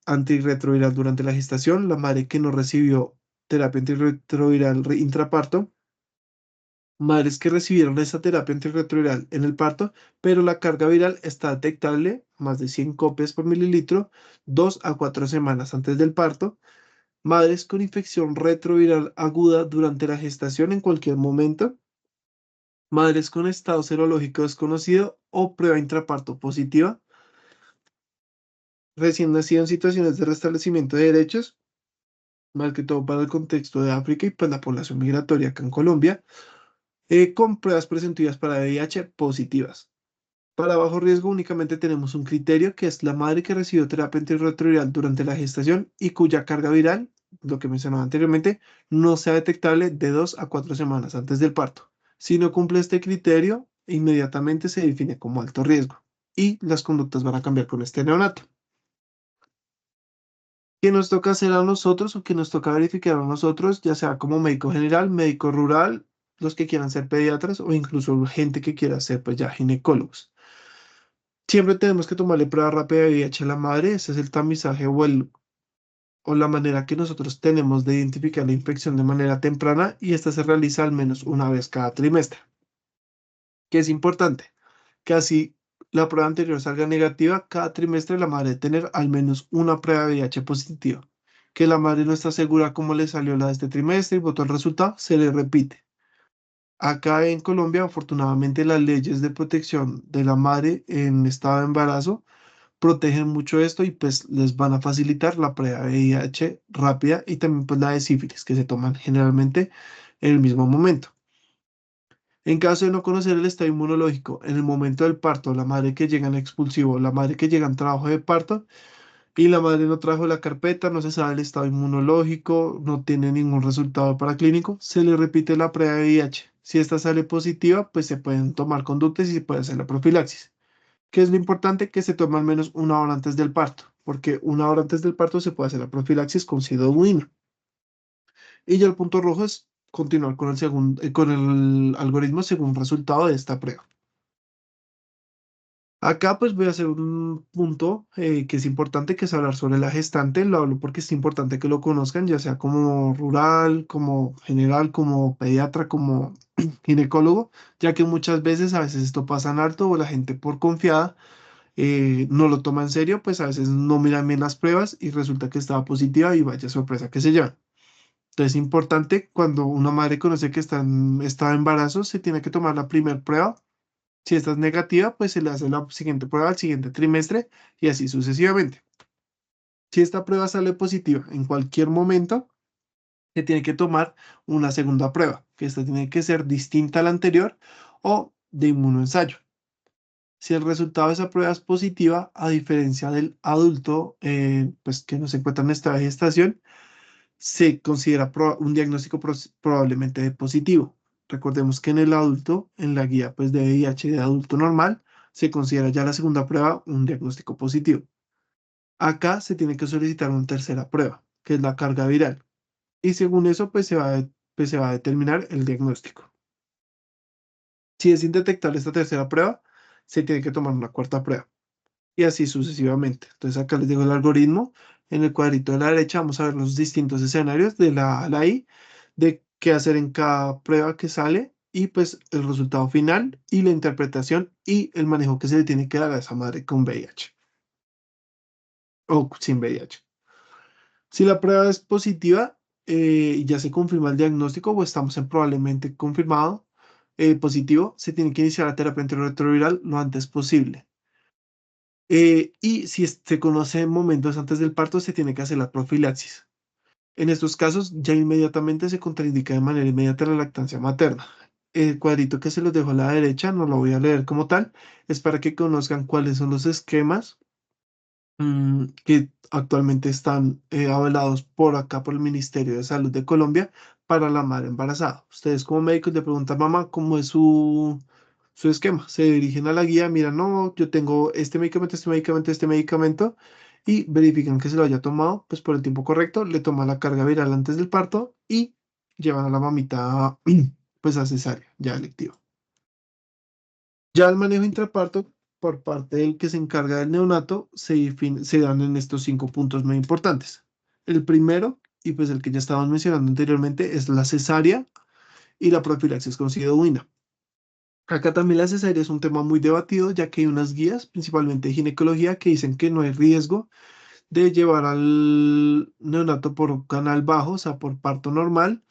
S3: antirretroviral durante la gestación, la madre que no recibió terapia antirretroviral intraparto, madres que recibieron esa terapia antirretroviral en el parto, pero la carga viral está detectable, más de 100 copias por mililitro, 2 a 4 semanas antes del parto, madres con infección retroviral aguda durante la gestación en cualquier momento, madres con estado serológico desconocido o prueba intraparto positiva, recién nacido en situaciones de restablecimiento de derechos, más que todo para el contexto de África y para la población migratoria acá en Colombia, con pruebas presuntivas para VIH positivas. Para bajo riesgo únicamente tenemos un criterio que es la madre que recibió terapia antirretroviral durante la gestación y cuya carga viral, lo que mencionaba anteriormente, no sea detectable de 2 a 4 semanas antes del parto. Si no cumple este criterio, inmediatamente se define como alto riesgo y las conductas van a cambiar con este neonato. ¿Qué nos toca hacer a nosotros o qué nos toca verificar a nosotros, ya sea como médico general, médico rural, los que quieran ser pediatras o incluso gente que quiera ser pues ya ginecólogos? Siempre tenemos que tomarle prueba rápida de VIH a la madre, ese es el tamizaje o la manera que nosotros tenemos de identificar la infección de manera temprana y esta se realiza al menos una vez cada trimestre. ¿Qué es importante? Que así la prueba anterior salga negativa, cada trimestre la madre debe tener al menos una prueba de VIH positiva. Que la madre no está segura cómo le salió la de este trimestre y votó el resultado, se le repite. Acá en Colombia, afortunadamente, las leyes de protección de la madre en estado de embarazo protegen mucho esto y pues les van a facilitar la prueba de VIH rápida y también pues la de sífilis, que se toman generalmente en el mismo momento. En caso de no conocer el estado inmunológico en el momento del parto, la madre que llega en expulsivo, la madre que llega en trabajo de parto y la madre no trajo la carpeta, no se sabe el estado inmunológico, no tiene ningún resultado paraclínico, se le repite la prueba de VIH. Si esta sale positiva, pues se pueden tomar conductas y se puede hacer la profilaxis. ¿Qué es lo importante? Que se tome al menos una hora antes del parto, porque una hora antes del parto se puede hacer la profilaxis con sidobudina. Y ya el punto rojo es continuar con con el algoritmo según resultado de esta prueba. Acá pues voy a hacer un punto que es importante, que es hablar sobre la gestante. Lo hablo porque es importante que lo conozcan, ya sea como rural, como general, como pediatra, como ginecólogo, ya que muchas veces a veces esto pasa en alto o la gente por confiada no lo toma en serio, pues a veces no miran bien las pruebas y resulta que estaba positiva y vaya sorpresa que se lleva. Entonces es importante cuando una madre conoce que está en embarazo, se tiene que tomar la primera prueba. Si esta es negativa, pues se le hace la siguiente prueba al siguiente trimestre y así sucesivamente. Si esta prueba sale positiva en cualquier momento, se tiene que tomar una segunda prueba, que esta tiene que ser distinta a la anterior o de inmunoensayo. Si el resultado de esa prueba es positiva, a diferencia del adulto, pues que no se encuentra en esta gestación, se considera un diagnóstico probablemente de positivo. Recordemos que en el adulto, en la guía pues, de VIH de adulto normal, se considera ya la segunda prueba un diagnóstico positivo. Acá se tiene que solicitar una tercera prueba, que es la carga viral. Y según eso, pues, se va a determinar el diagnóstico. Si es indetectable esta tercera prueba, se tiene que tomar una cuarta prueba. Y así sucesivamente. Entonces acá les digo el algoritmo. En el cuadrito de la derecha vamos a ver los distintos escenarios de la A a la I, de qué hacer en cada prueba que sale y pues el resultado final y la interpretación y el manejo que se le tiene que dar a esa madre con VIH o sin VIH. Si la prueba es positiva y ya se confirma el diagnóstico o estamos en probablemente confirmado positivo, se tiene que iniciar la terapia antirretroviral lo antes posible. Y si se conoce momentos antes del parto, se tiene que hacer la profilaxis. En estos casos, ya inmediatamente se contraindica de manera inmediata la lactancia materna. El cuadrito que se los dejo a la derecha, no lo voy a leer como tal, es para que conozcan cuáles son los esquemas que actualmente están avalados por acá, por el Ministerio de Salud de Colombia, para la madre embarazada. Ustedes como médicos le preguntan, mamá, ¿cómo es su esquema? Se dirigen a la guía, miran, no, yo tengo este medicamento, este medicamento, este medicamento, y verifican que se lo haya tomado, pues por el tiempo correcto, le toman la carga viral antes del parto y llevan a la mamita, pues a cesárea, ya electiva. Ya el manejo intraparto por parte del que se encarga del neonato se dan en estos 5 puntos muy importantes. El primero, y pues el que ya estábamos mencionando anteriormente, es la cesárea y la profilaxis con sidobudina. Acá también la cesárea es un tema muy debatido, ya que hay unas guías, principalmente de ginecología, que dicen que no hay riesgo de llevar al neonato por canal bajo, o sea, por parto normal,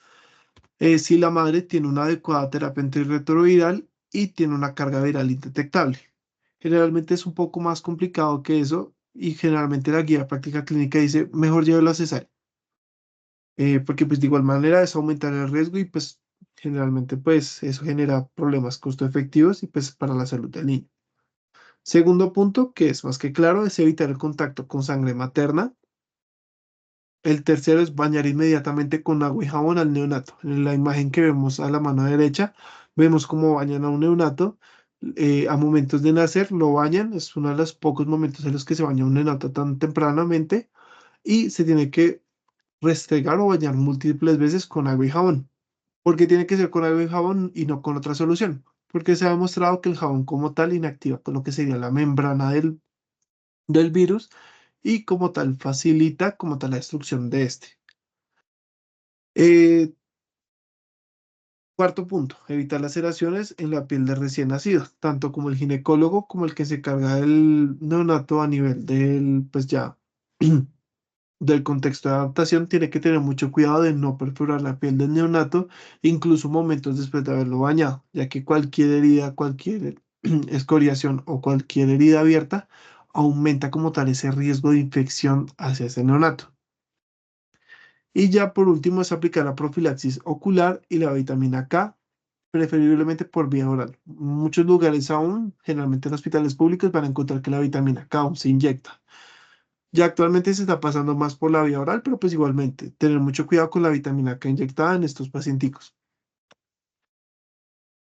S3: si la madre tiene una adecuada terapia antirretroviral y tiene una carga viral indetectable. Generalmente es un poco más complicado que eso y generalmente la guía de práctica clínica dice mejor llevarlo a cesárea, porque pues de igual manera es aumentar el riesgo y pues generalmente pues eso genera problemas costo efectivos y pues para la salud del niño. Segundo punto, que es más que claro, es evitar el contacto con sangre materna. El tercero es bañar inmediatamente con agua y jabón al neonato. En la imagen que vemos a la mano derecha, vemos cómo bañan a un neonato. A momentos de nacer lo bañan, es uno de los pocos momentos en los que se baña un neonato tan tempranamente y se tiene que restregar o bañar múltiples veces con agua y jabón. ¿Por qué tiene que ser con agua y jabón y no con otra solución? Porque se ha demostrado que el jabón como tal inactiva con lo que sería la membrana del virus y como tal facilita como tal la destrucción de este. Eh, Cuarto punto, evitar laceraciones en la piel de recién nacido, tanto como el ginecólogo como el que se carga del neonato a nivel del, pues ya, del contexto de adaptación, tiene que tener mucho cuidado de no perforar la piel del neonato, incluso momentos después de haberlo bañado, ya que cualquier herida, cualquier escoriación o cualquier herida abierta aumenta como tal ese riesgo de infección hacia ese neonato. Y ya por último es aplicar la profilaxis ocular y la vitamina K, preferiblemente por vía oral. En muchos lugares aún, generalmente en hospitales públicos, van a encontrar que la vitamina K aún se inyecta. Ya actualmente se está pasando más por la vía oral, pero pues igualmente, tener mucho cuidado con la vitamina K inyectada en estos pacienticos.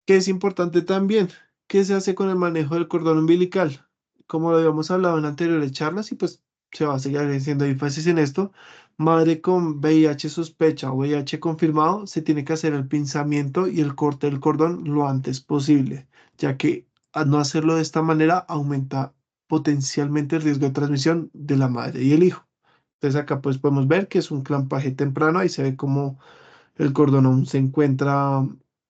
S3: ¿Qué es importante también? ¿Qué se hace con el manejo del cordón umbilical? Como lo habíamos hablado en anteriores charlas, y pues se va a seguir haciendo énfasis en esto, madre con VIH sospecha o VIH confirmado, se tiene que hacer el pinzamiento y el corte del cordón lo antes posible, ya que al no hacerlo de esta manera aumenta potencialmente el riesgo de transmisión de la madre y el hijo. Entonces acá pues podemos ver que es un clampaje temprano, ahí se ve como el cordón aún se encuentra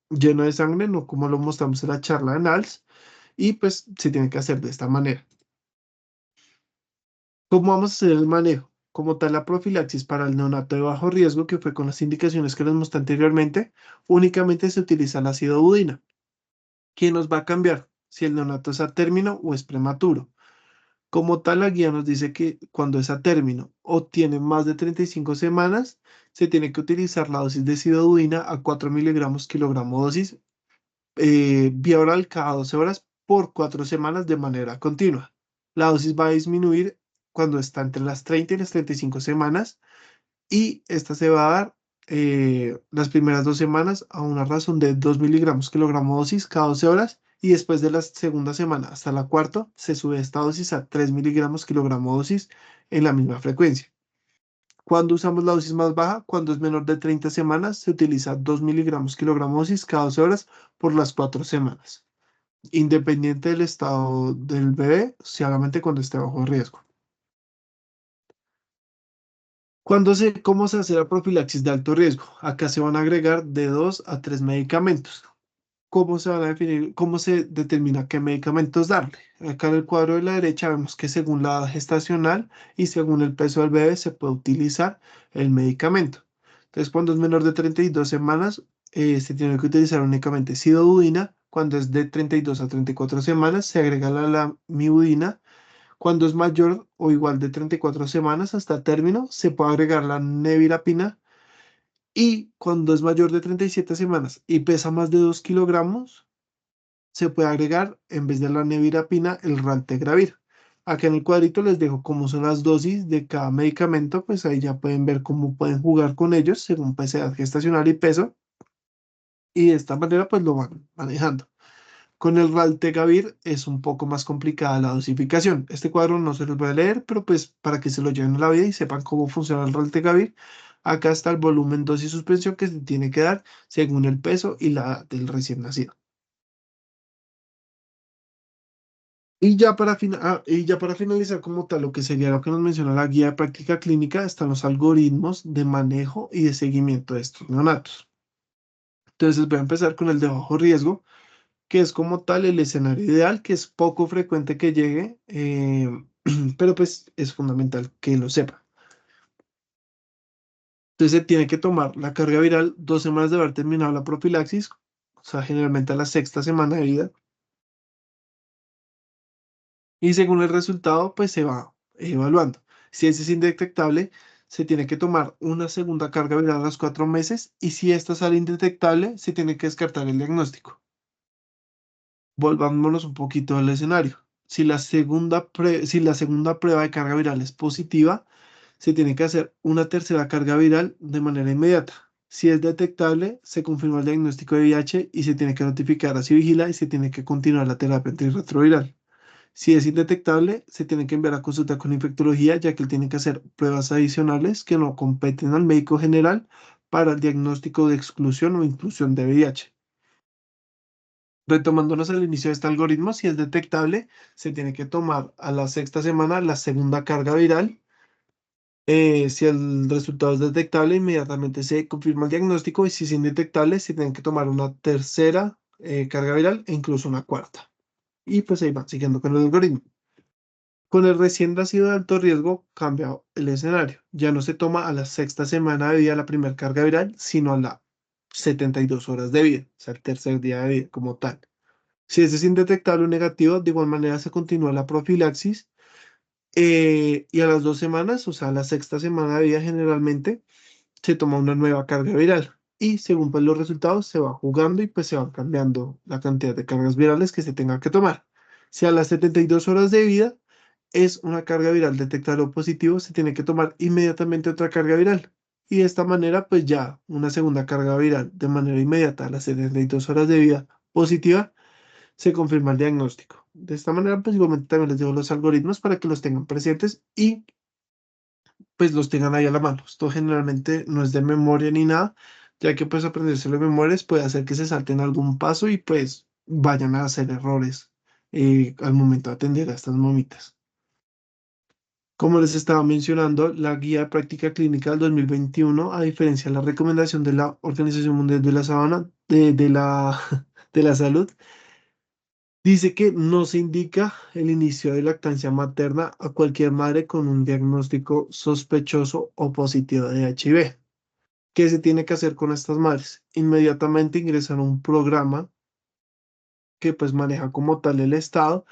S3: lleno de sangre, no como lo mostramos en la charla de NALS, y pues se tiene que hacer de esta manera. ¿Cómo vamos a hacer el manejo? Como tal, la profilaxis para el neonato de bajo riesgo, que fue con las indicaciones que les mostré anteriormente, únicamente se utiliza el ácido budina. ¿Quién nos va a cambiar? Si el neonato es a término o es prematuro. Como tal, la guía nos dice que cuando es a término o tiene más de 35 semanas, se tiene que utilizar la dosis de sidodudina a 4 miligramos kilogramo dosis vía oral cada 12 horas por 4 semanas de manera continua. La dosis va a disminuir cuando está entre las 30 y las 35 semanas y esta se va a dar las primeras 2 semanas a una razón de 2 miligramos kilogramo dosis cada 12 horas y después de la segunda semana hasta la cuarta se sube esta dosis a 3 miligramos kilogramo dosis en la misma frecuencia. Cuando usamos la dosis más baja, cuando es menor de 30 semanas, se utiliza 2 miligramos kilogramo dosis cada 12 horas por las 4 semanas, independiente del estado del bebé, solamente cuando esté bajo riesgo. ¿Cómo se hace la profilaxis de alto riesgo? Acá se van a agregar de 2 a 3 medicamentos. ¿Cómo se van a definir, cómo se determina qué medicamentos darle? Acá en el cuadro de la derecha vemos que según la edad gestacional y según el peso del bebé se puede utilizar el medicamento. Entonces, cuando es menor de 32 semanas, se tiene que utilizar únicamente sidodudina. Cuando es de 32 a 34 semanas, se agrega la lamivudina. Cuando es mayor o igual de 34 semanas hasta término, se puede agregar la nevirapina. Y cuando es mayor de 37 semanas y pesa más de 2 kilogramos, se puede agregar en vez de la nevirapina el raltegravir. Acá en el cuadrito les dejo cómo son las dosis de cada medicamento, pues ahí ya pueden ver cómo pueden jugar con ellos según pues, edad gestacional y peso. Y de esta manera pues lo van manejando. Con el raltegravir es un poco más complicada la dosificación. Este cuadro no se los voy a leer, pero pues para que se lo lleven a la vida y sepan cómo funciona el raltegravir, acá está el volumen, dosis y suspensión que se tiene que dar según el peso y la edad del recién nacido. Y ya para finalizar como tal, lo que sería lo que nos menciona la guía de práctica clínica, están los algoritmos de manejo y de seguimiento de estos neonatos. Entonces voy a empezar con el de bajo riesgo, que es como tal el escenario ideal, que es poco frecuente que llegue, pero pues es fundamental que lo sepa. Entonces se tiene que tomar la carga viral 2 semanas de haber terminado la profilaxis, o sea, generalmente a la sexta semana de vida, y según el resultado, pues se va evaluando. Si ese es indetectable, se tiene que tomar una segunda carga viral a los 4 meses y si esta sale indetectable, se tiene que descartar el diagnóstico. Volvámonos un poquito al escenario. Si la segunda prueba de carga viral es positiva, se tiene que hacer una tercera carga viral de manera inmediata. Si es detectable, se confirma el diagnóstico de VIH y se tiene que notificar a Civigila y se tiene que continuar la terapia antirretroviral. Si es indetectable, se tiene que enviar a consulta con infectología, ya que él tiene que hacer pruebas adicionales que no competen al médico general para el diagnóstico de exclusión o inclusión de VIH. Retomándonos al inicio de este algoritmo, si es detectable, se tiene que tomar a la sexta semana la segunda carga viral. Si el resultado es detectable, inmediatamente se confirma el diagnóstico y si es indetectable, se tiene que tomar una tercera carga viral e incluso una cuarta. Y pues ahí van siguiendo con el algoritmo. Con el recién nacido de alto riesgo cambia el escenario. Ya no se toma a la sexta semana de vida la primera carga viral, sino a las 72 horas de vida, o sea, el tercer día de vida como tal. Si ese es indetectable o negativo, de igual manera se continúa la profilaxis y a las 2 semanas, o sea, la sexta semana de vida generalmente, se toma una nueva carga viral. Y según pues, los resultados se va jugando y pues se va cambiando la cantidad de cargas virales que se tenga que tomar. Si a las 72 horas de vida es una carga viral detectable o positivo, se tiene que tomar inmediatamente otra carga viral. Y de esta manera, pues ya una segunda carga viral de manera inmediata a las 72 horas de vida positiva se confirma el diagnóstico. De esta manera, pues igualmente también les dejo los algoritmos para que los tengan presentes y pues los tengan ahí a la mano. Esto generalmente no es de memoria ni nada, ya que pues aprenderse de memorias puede hacer que se salten algún paso y pues vayan a hacer errores al momento de atender a estas mamitas. Como les estaba mencionando, la guía de práctica clínica del 2021, a diferencia de la recomendación de la Organización Mundial de la Sabana, de la Salud, dice que no se indica el inicio de lactancia materna a cualquier madre con un diagnóstico sospechoso o positivo de HIV. ¿Qué se tiene que hacer con estas madres? Inmediatamente ingresar a un programa que pues maneja como tal el Estado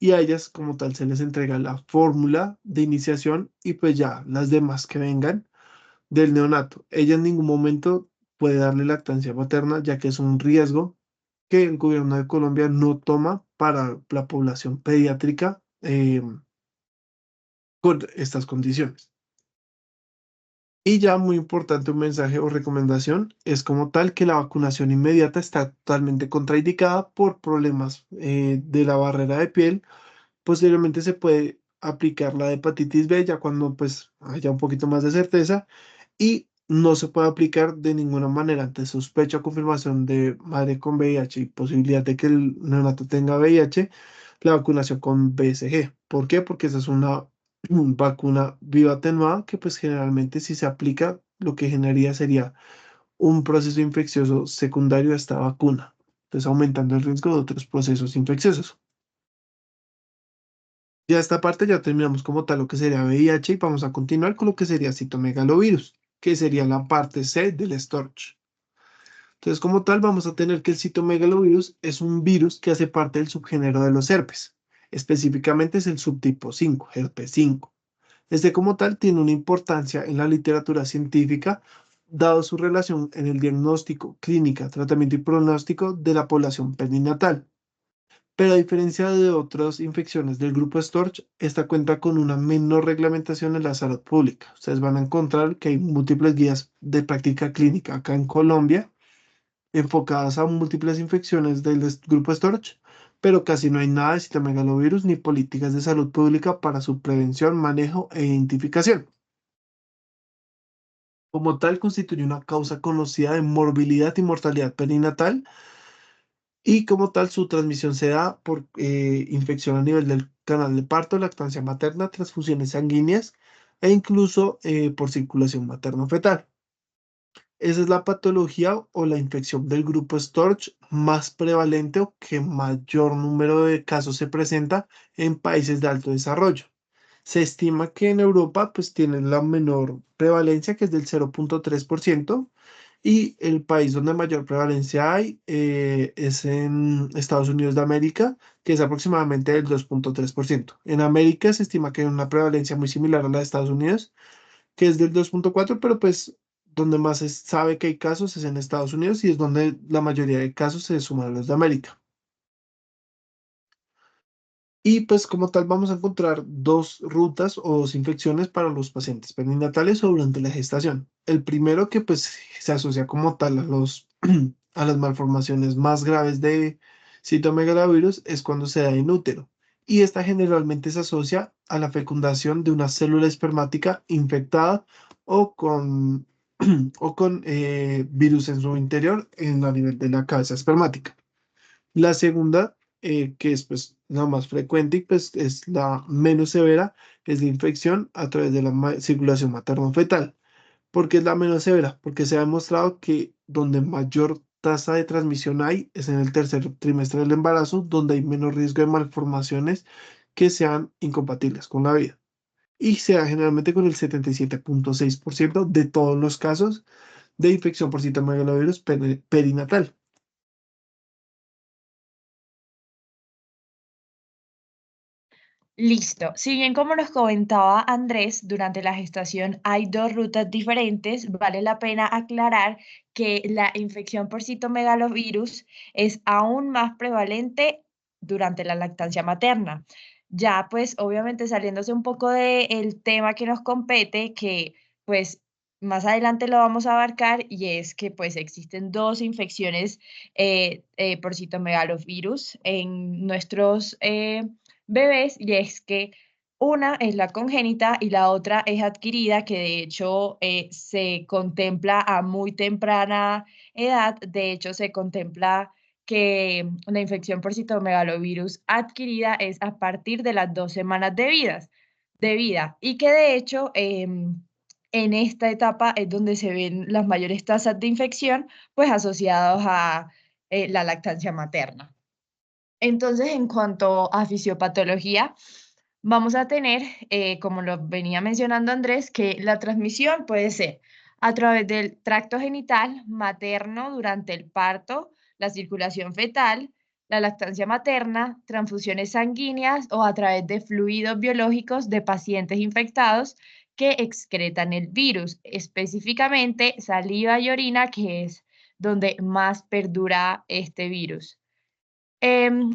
S3: y a ellas como tal se les entrega la fórmula de iniciación y pues ya las demás que vengan del neonato. Ella en ningún momento puede darle lactancia materna ya que es un riesgo que el gobierno de Colombia no toma para la población pediátrica con estas condiciones. Y ya muy importante, un mensaje o recomendación es como tal que la vacunación inmediata está totalmente contraindicada por problemas de la barrera de piel. Posteriormente se puede aplicar la de hepatitis B ya cuando pues haya un poquito más de certeza y no se puede aplicar de ninguna manera ante sospecha o confirmación de madre con VIH y posibilidad de que el neonato tenga VIH, la vacunación con BCG. ¿Por qué? Porque esa es una vacuna viva atenuada que pues generalmente si se aplica lo que generaría sería un proceso infeccioso secundario a esta vacuna, entonces aumentando el riesgo de otros procesos infecciosos. Ya esta parte ya terminamos como tal lo que sería VIH y vamos a continuar con lo que sería citomegalovirus, que sería la parte C del storch. Entonces, como tal, vamos a tener que el citomegalovirus es un virus que hace parte del subgénero de los herpes. Específicamente es el subtipo 5, herpes 5. Este como tal tiene una importancia en la literatura científica, dado su relación en el diagnóstico, clínica, tratamiento y pronóstico de la población perinatal. Pero a diferencia de otras infecciones del grupo Storch, esta cuenta con una menor reglamentación en la salud pública. Ustedes van a encontrar que hay múltiples guías de práctica clínica acá en Colombia enfocadas a múltiples infecciones del grupo Storch, pero casi no hay nada de citomegalovirus ni políticas de salud pública para su prevención, manejo e identificación. Como tal, constituye una causa conocida de morbilidad y mortalidad perinatal y como tal su transmisión se da por infección a nivel del canal de parto, lactancia materna, transfusiones sanguíneas e incluso por circulación materno-fetal. Esa es la patología o la infección del grupo Storch más prevalente o que mayor número de casos se presenta en países de alto desarrollo. Se estima que en Europa pues tiene la menor prevalencia, que es del 0,3%, y el país donde mayor prevalencia hay es en Estados Unidos de América, que es aproximadamente del 2,3%. En América se estima que hay una prevalencia muy similar a la de Estados Unidos, que es del 2,4%, pero pues donde más se sabe que hay casos es en Estados Unidos y es donde la mayoría de casos se suman a los de América. Y pues como tal vamos a encontrar dos rutas o dos infecciones para los pacientes perinatales o durante la gestación. El primero que pues se asocia como tal a a las malformaciones más graves de citomegalovirus es cuando se da en útero. y esta generalmente se asocia a la fecundación de una célula espermática infectada o con, o con virus en su interior en a nivel de la cabeza espermática. La segunda, que es pues la más frecuente y pues es la menos severa, es la infección a través de la circulación materno-fetal. ¿Por qué es la menos severa? Porque se ha demostrado que donde mayor tasa de transmisión hay es en el tercer trimestre del embarazo, donde hay menos riesgo de malformaciones que sean incompatibles con la vida. Y se da generalmente con el 77.6% de todos los casos de infección por citomegalovirus perinatal.
S1: Listo. Si bien como nos comentaba Andrés, durante la gestación hay dos rutas diferentes, vale la pena aclarar que la infección por citomegalovirus es aún más prevalente durante la lactancia materna. Ya pues obviamente saliéndose un poco del tema que nos compete, que pues más adelante lo vamos a abarcar y es que pues existen dos infecciones por citomegalovirus en nuestros bebés, y es que una es la congénita y la otra es adquirida, que de hecho se contempla a muy temprana edad. De hecho, se contempla que la infección por citomegalovirus adquirida es a partir de las 2 semanas de vida y que de hecho en esta etapa es donde se ven las mayores tasas de infección, pues asociados a la lactancia materna. Entonces, en cuanto a fisiopatología, vamos a tener, como lo venía mencionando Andrés, que la transmisión puede ser a través del tracto genital materno durante el parto, la circulación fetal, la lactancia materna, transfusiones sanguíneas o a través de fluidos biológicos de pacientes infectados que excretan el virus, específicamente saliva y orina, que es donde más perdura este virus.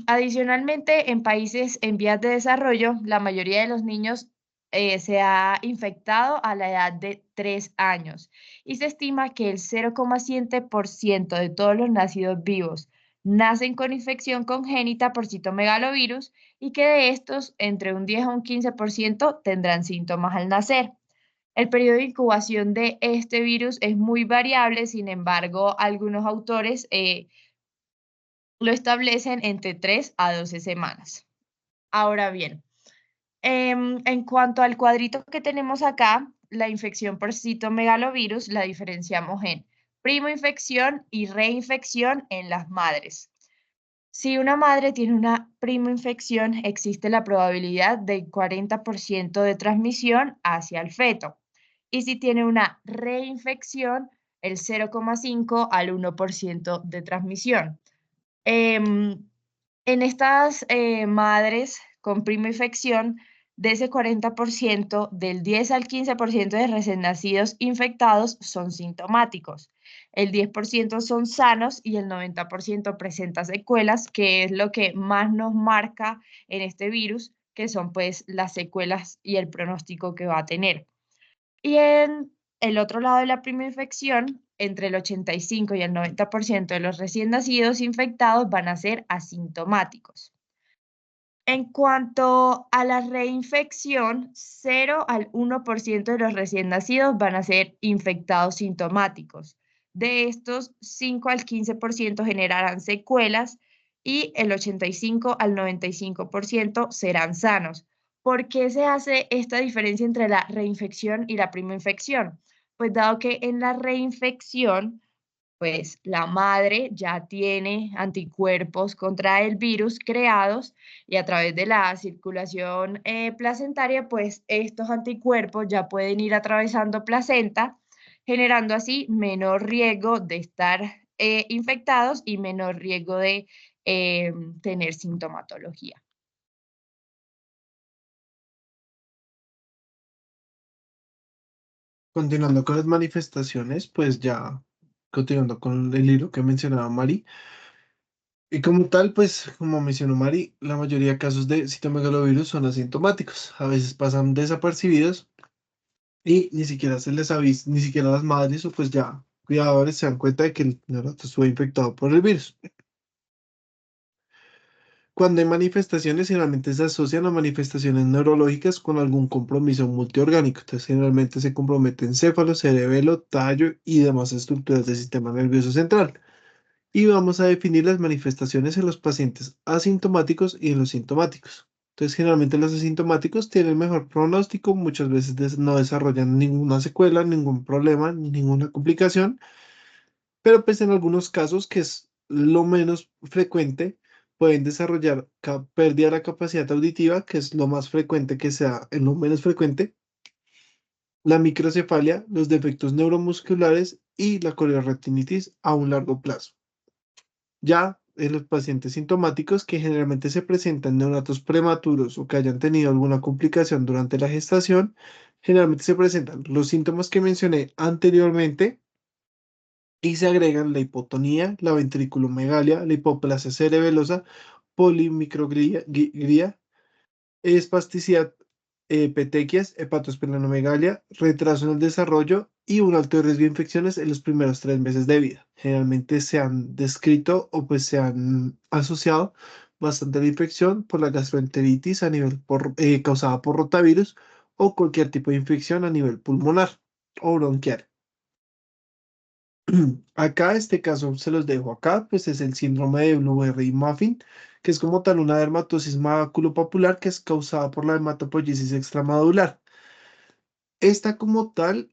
S1: Adicionalmente, en países en vías de desarrollo, la mayoría de los niños se ha infectado a la edad de 3 años y se estima que el 0,7% de todos los nacidos vivos nacen con infección congénita por citomegalovirus y que de estos entre un 10 a un 15% tendrán síntomas al nacer. El periodo de incubación de este virus es muy variable, sin embargo, algunos autores lo establecen entre 3 a 12 semanas. Ahora bien, en cuanto al cuadrito que tenemos acá, la infección por citomegalovirus la diferenciamos en primoinfección y reinfección en las madres. Si una madre tiene una primoinfección, existe la probabilidad de 40% de transmisión hacia el feto. Y si tiene una reinfección, el 0,5 al 1% de transmisión. Em, en estas madres con primoinfección, de ese 40%, del 10 al 15% de recién nacidos infectados son sintomáticos. El 10% son sanos y el 90% presenta secuelas, que es lo que más nos marca en este virus, que son pues las secuelas y el pronóstico que va a tener. Y en el otro lado de la primera infección, entre el 85 y el 90% de los recién nacidos infectados van a ser asintomáticos. En cuanto a la reinfección, 0 al 1% de los recién nacidos van a ser infectados sintomáticos. De estos, 5 al 15% generarán secuelas y el 85 al 95% serán sanos. ¿Por qué se hace esta diferencia entre la reinfección y la primoinfección? Pues dado que en la reinfección pues la madre ya tiene anticuerpos contra el virus creados y a través de la circulación placentaria, pues estos anticuerpos ya pueden ir atravesando placenta, generando así menor riesgo de estar infectados y menor riesgo de tener sintomatología.
S3: Continuando con las manifestaciones, pues ya continuando con el hilo que mencionaba Mari. Y como tal, pues como mencionó Mari, la mayoría de casos de citomegalovirus son asintomáticos. A veces pasan desapercibidos y ni siquiera se les avisa, ni siquiera las madres o pues ya cuidadores se dan cuenta de que el neonato estuvo infectado por el virus. Cuando hay manifestaciones, generalmente se asocian a manifestaciones neurológicas con algún compromiso multiorgánico. Entonces, generalmente se compromete encéfalo, cerebelo, tallo y demás estructuras del sistema nervioso central. Y vamos a definir las manifestaciones en los pacientes asintomáticos y en los sintomáticos. Entonces, generalmente los asintomáticos tienen mejor pronóstico, muchas veces no desarrollan ninguna secuela, ningún problema, ninguna complicación, pero pues en algunos casos, que es lo menos frecuente, pueden desarrollar pérdida de la capacidad auditiva, que es lo más frecuente que sea, en lo menos frecuente, la microcefalia, los defectos neuromusculares y la corioretinitis a un largo plazo. Ya en los pacientes sintomáticos que generalmente se presentan neonatos prematuros o que hayan tenido alguna complicación durante la gestación, generalmente se presentan los síntomas que mencioné anteriormente y se agregan la hipotonía, la ventriculomegalia, la hipoplasia cerebelosa, polimicrogría, espasticidad, petequias, hepatosplenomegalia, retraso en el desarrollo y un alto riesgo de infecciones en los primeros 3 meses de vida. Generalmente se han descrito o pues se han asociado bastante la infección por la gastroenteritis a nivel causada por rotavirus o cualquier tipo de infección a nivel pulmonar o bronquial. Acá, este caso se los dejo acá, pues es el síndrome de Blueberry Muffin, que es como tal una dermatosis maculopapular que es causada por la hematopoiesis extramadular. Esta como tal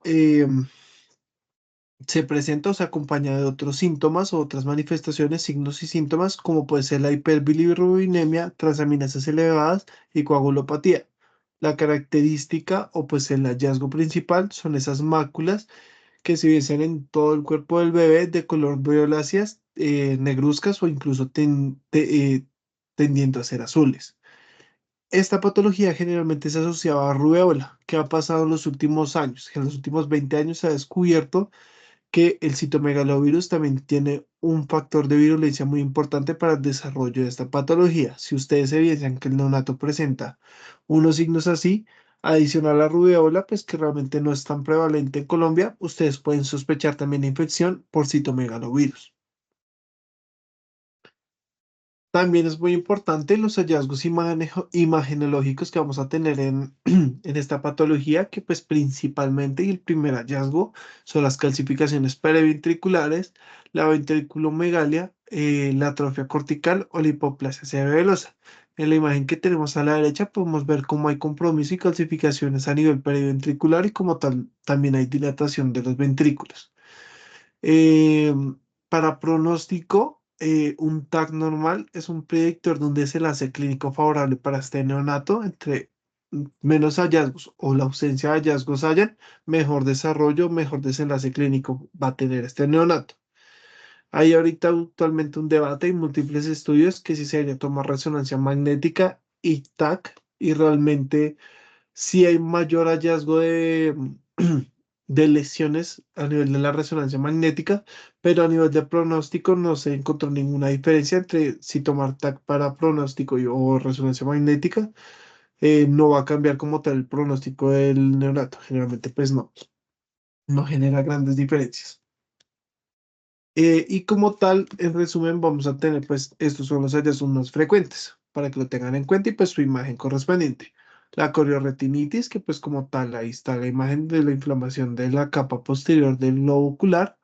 S3: se presenta o se acompaña de otros síntomas o otras manifestaciones, signos y síntomas, como puede ser la hiperbilirubinemia, transaminasas elevadas y coagulopatía. La característica o pues el hallazgo principal son esas máculas que se viesen en todo el cuerpo del bebé de color violáceas, negruzcas o incluso tendiendo a ser azules. Esta patología generalmente se asociaba a rubéola, que ha pasado en los últimos años. En los últimos 20 años se ha descubierto que el citomegalovirus también tiene un factor de virulencia muy importante para el desarrollo de esta patología. Si ustedes evidencian que el neonato presenta unos signos así, adicional a la rubéola, pues que realmente no es tan prevalente en Colombia, ustedes pueden sospechar también la infección por citomegalovirus. También es muy importante los hallazgos imagenológicos que vamos a tener en esta patología, que pues principalmente y el primer hallazgo son las calcificaciones periventriculares, la ventriculomegalia, la atrofia cortical o la hipoplasia cerebelosa. En la imagen que tenemos a la derecha podemos ver cómo hay compromiso y calcificaciones a nivel periventricular y como tal también hay dilatación de los ventrículos. Eh, para pronóstico, un TAC normal es un predictor donde es el enlace clínico favorable para este neonato. Entre menos hallazgos o la ausencia de hallazgos hayan, mejor desarrollo, mejor desenlace clínico va a tener este neonato. Hay ahorita actualmente un debate y múltiples estudios que si se debería tomar resonancia magnética y TAC, y realmente sí hay mayor hallazgo de lesiones a nivel de la resonancia magnética, pero a nivel de pronóstico no se encontró ninguna diferencia entre si tomar TAC para pronóstico o resonancia magnética. No va a cambiar como tal el pronóstico del neonato. Generalmente pues no genera grandes diferencias. Y como tal, en resumen, vamos a tener pues estos son los hallazgos más frecuentes para que lo tengan en cuenta y pues su imagen correspondiente. La corioretinitis, que pues como tal, ahí está la imagen de la inflamación de la capa posterior del globo ocular.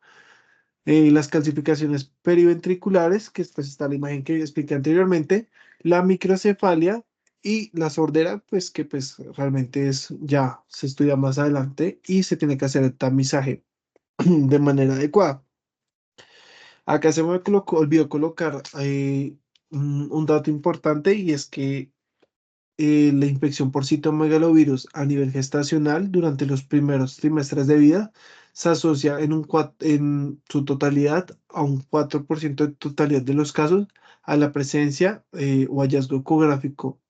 S3: Las calcificaciones periventriculares, que pues está la imagen que expliqué anteriormente. La microcefalia y la sordera, pues que pues realmente es ya se estudia más adelante y se tiene que hacer el tamizaje de manera adecuada. Acá se me olvidó colocar un dato importante y es que la infección por citomegalovirus a nivel gestacional durante los primeros trimestres de vida se asocia en su totalidad a un 4% de totalidad de los casos a la presencia o hallazgo ecográfico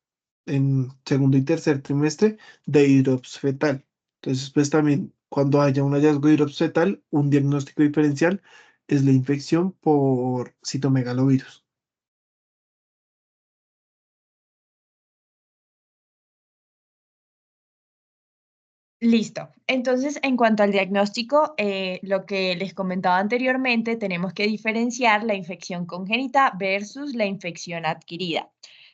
S3: en segundo y tercer trimestre de hidrops fetal. Entonces, pues también cuando haya un hallazgo de hidrops fetal, un diagnóstico diferencial es la infección por citomegalovirus.
S1: Listo. Entonces, en cuanto al diagnóstico, lo que les comentaba anteriormente, tenemos que diferenciar la infección congénita versus la infección adquirida.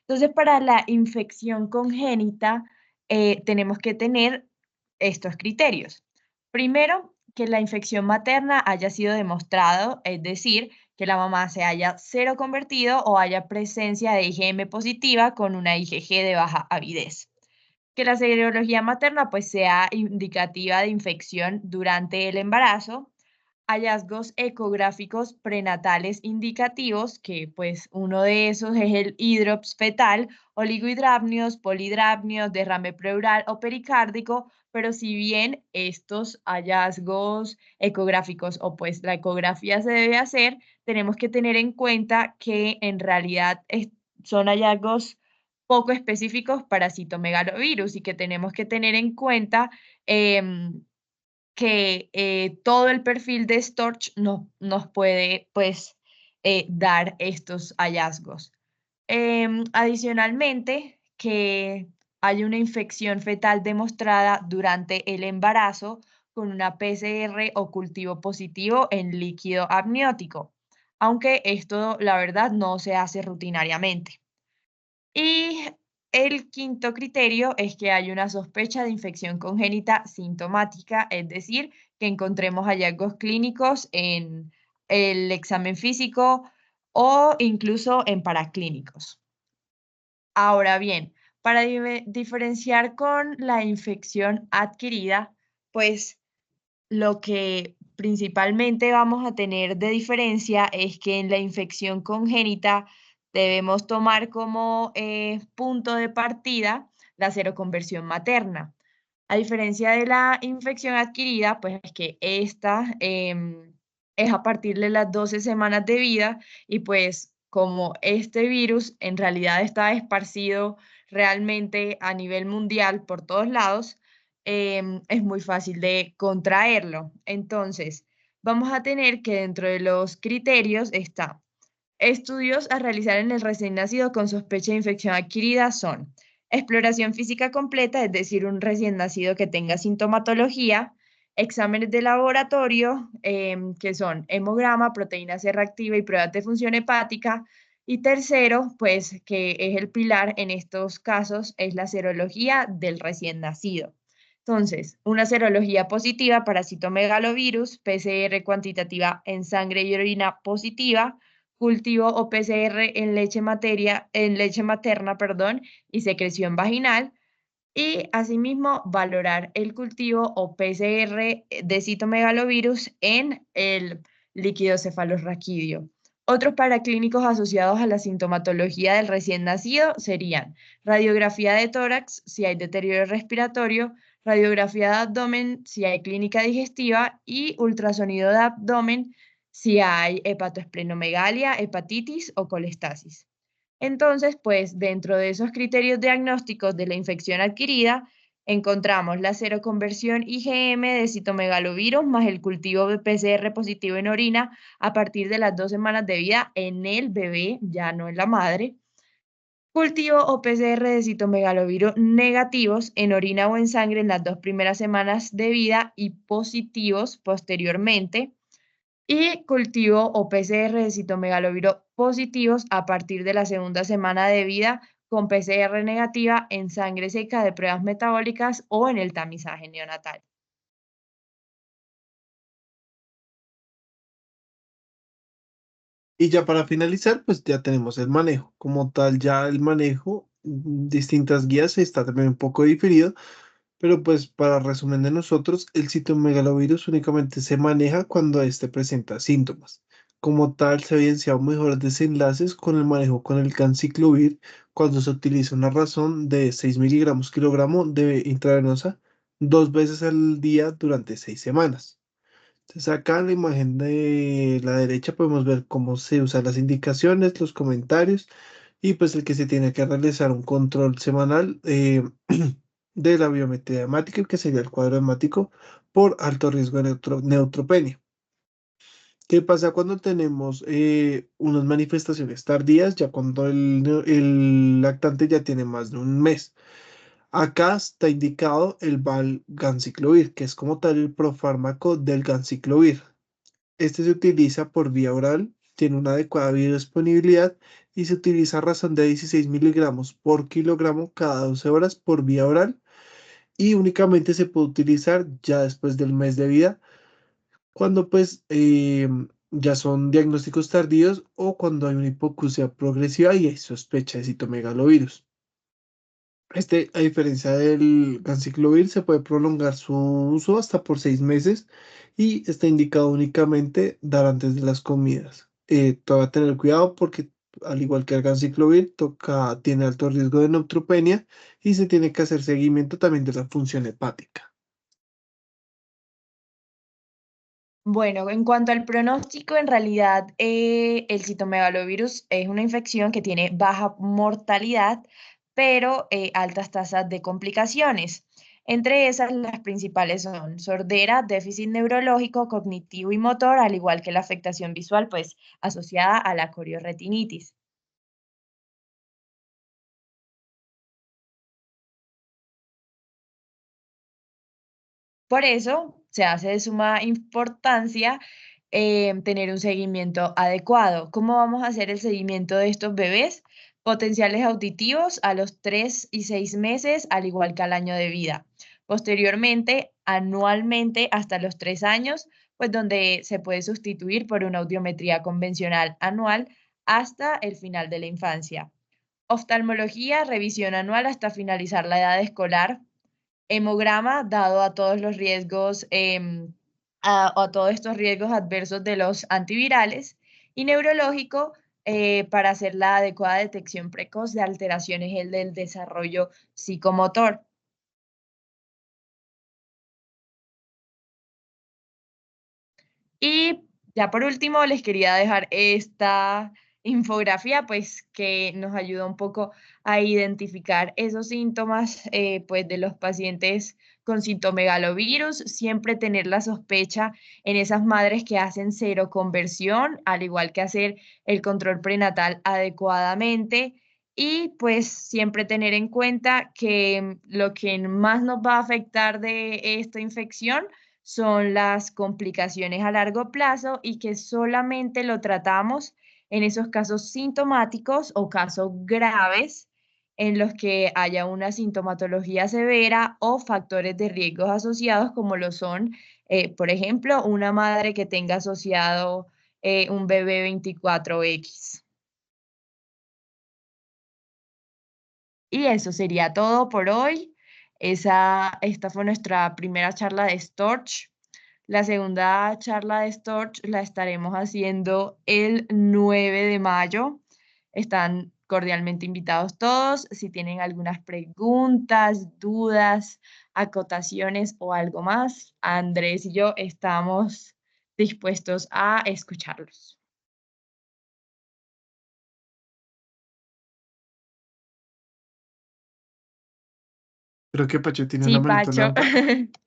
S1: Entonces, para la infección congénita, tenemos que tener estos criterios. Primero, que la infección materna haya sido demostrado, es decir, que la mamá se haya seroconvertido o haya presencia de IgM positiva con una IgG de baja avidez. Que la serología materna pues sea indicativa de infección durante el embarazo, hallazgos ecográficos prenatales indicativos, que pues uno de esos es el hidrops fetal, oligohidramnios, polihidramnios, derrame pleural o pericárdico, pero si bien estos hallazgos ecográficos o pues la ecografía se debe hacer, tenemos que tener en cuenta que en realidad son hallazgos poco específicos para citomegalovirus y que tenemos que tener en cuenta que todo el perfil de Storch nos puede pues dar estos hallazgos. Adicionalmente, que hay una infección fetal demostrada durante el embarazo con una PCR o cultivo positivo en líquido amniótico, aunque esto la verdad no se hace rutinariamente. Y el quinto criterio es que hay una sospecha de infección congénita sintomática, es decir, que encontremos hallazgos clínicos en el examen físico o incluso en paraclínicos. Ahora bien, para diferenciar con la infección adquirida, pues lo que principalmente vamos a tener de diferencia es que en la infección congénita debemos tomar como punto de partida la seroconversión materna. A diferencia de la infección adquirida, pues es que esta es a partir de las 12 semanas de vida y pues como este virus en realidad está esparcido realmente a nivel mundial por todos lados, es muy fácil de contraerlo. Entonces, vamos a tener que dentro de los criterios está estudios a realizar en el recién nacido con sospecha de infección adquirida son exploración física completa, es decir, un recién nacido que tenga sintomatología, exámenes de laboratorio, que son hemograma, proteína C reactiva y pruebas de función hepática. Y tercero, pues que es el pilar en estos casos, es la serología del recién nacido. Entonces, una serología positiva para citomegalovirus, PCR cuantitativa en sangre y orina positiva, cultivo o PCR en leche materna, perdón, y secreción vaginal. Y asimismo, valorar el cultivo o PCR de citomegalovirus en el líquido cefalorraquídeo. Otros paraclínicos asociados a la sintomatología del recién nacido serían radiografía de tórax si hay deterioro respiratorio, radiografía de abdomen si hay clínica digestiva y ultrasonido de abdomen si hay hepatoesplenomegalia, hepatitis o colestasis. Entonces, pues dentro de esos criterios diagnósticos de la infección adquirida, encontramos la seroconversión IgM de citomegalovirus más el cultivo de PCR positivo en orina a partir de las 2 semanas de vida en el bebé, ya no en la madre. Cultivo o PCR de citomegalovirus negativos en orina o en sangre en las 2 primeras semanas de vida y positivos posteriormente y cultivo o PCR de citomegaloviro positivos a partir de la segunda semana de vida con PCR negativa en sangre seca de pruebas metabólicas o en el tamizaje neonatal.
S3: Y ya para finalizar, pues ya tenemos el manejo. Como tal, ya el manejo, distintas guías está también un poco diferido, pero pues para resumen de nosotros, el citomegalovirus únicamente se maneja cuando éste presenta síntomas. Como tal, se ha evidenciado mejores desenlaces con el manejo con el ganciclovir cuando se utiliza una razón de 6 miligramos kilogramo de intravenosa 2 veces al día durante 6 semanas. Entonces acá en la imagen de la derecha podemos ver cómo se usan las indicaciones, los comentarios y pues el que se tiene que realizar un control semanal de la biometría hemática, que sería el cuadro hemático por alto riesgo de neutropenia. ¿Qué pasa cuando tenemos unas manifestaciones tardías, ya cuando el lactante ya tiene más de un mes? Acá está indicado el valganciclovir, que es como tal el profármaco del ganciclovir. Este se utiliza por vía oral tiene una adecuada biodisponibilidad y se utiliza a razón de 16 miligramos por kilogramo cada 12 horas por vía oral y únicamente se puede utilizar ya después del mes de vida, cuando pues ya son diagnósticos tardíos o cuando hay una hipoacusia progresiva y hay sospecha de citomegalovirus. A diferencia del ganciclovir, se puede prolongar su uso hasta por 6 meses y está indicado únicamente dar antes de las comidas. Toca tener cuidado porque, al igual que el ganciclovir, tiene alto riesgo de neutropenia y se tiene que hacer seguimiento también de la función hepática.
S1: Bueno, en cuanto al pronóstico, en realidad el citomegalovirus es una infección que tiene baja mortalidad, pero altas tasas de complicaciones. Entre esas, las principales son sordera, déficit neurológico, cognitivo y motor, al igual que la afectación visual, pues asociada a la corioretinitis. Por eso se hace de suma importancia tener un seguimiento adecuado. ¿Cómo vamos a hacer el seguimiento de estos bebés? Potenciales auditivos a los 3 y 6 meses, al igual que al año de vida. Posteriormente, anualmente hasta los 3 años, pues donde se puede sustituir por una audiometría convencional anual hasta el final de la infancia. Oftalmología, revisión anual hasta finalizar la edad escolar. Hemograma, dado a todos los riesgos, a todos estos riesgos adversos de los antivirales, y neurológico, para hacer la adecuada detección precoz de alteraciones del desarrollo psicomotor. Y ya por último, les quería dejar esta infografía, pues que nos ayuda un poco a identificar esos síntomas, pues de los pacientes con citomegalovirus, siempre tener la sospecha en esas madres que hacen seroconversión, al igual que hacer el control prenatal adecuadamente y pues siempre tener en cuenta que lo que más nos va a afectar de esta infección son las complicaciones a largo plazo y que solamente lo tratamos en esos casos sintomáticos o casos graves en los que haya una sintomatología severa o factores de riesgos asociados como lo son, por ejemplo, una madre que tenga asociado un bebé 24X. Y eso sería todo por hoy. Esta fue nuestra primera charla de Storch. La segunda charla de Storch la estaremos haciendo el 9 de mayo. Están cordialmente invitados todos. Si tienen algunas preguntas, dudas, acotaciones o algo más, Andrés y yo estamos dispuestos a escucharlos.
S3: Creo que Pacho tiene la
S1: Sí,
S3: manito
S1: Pacho.
S3: levantado.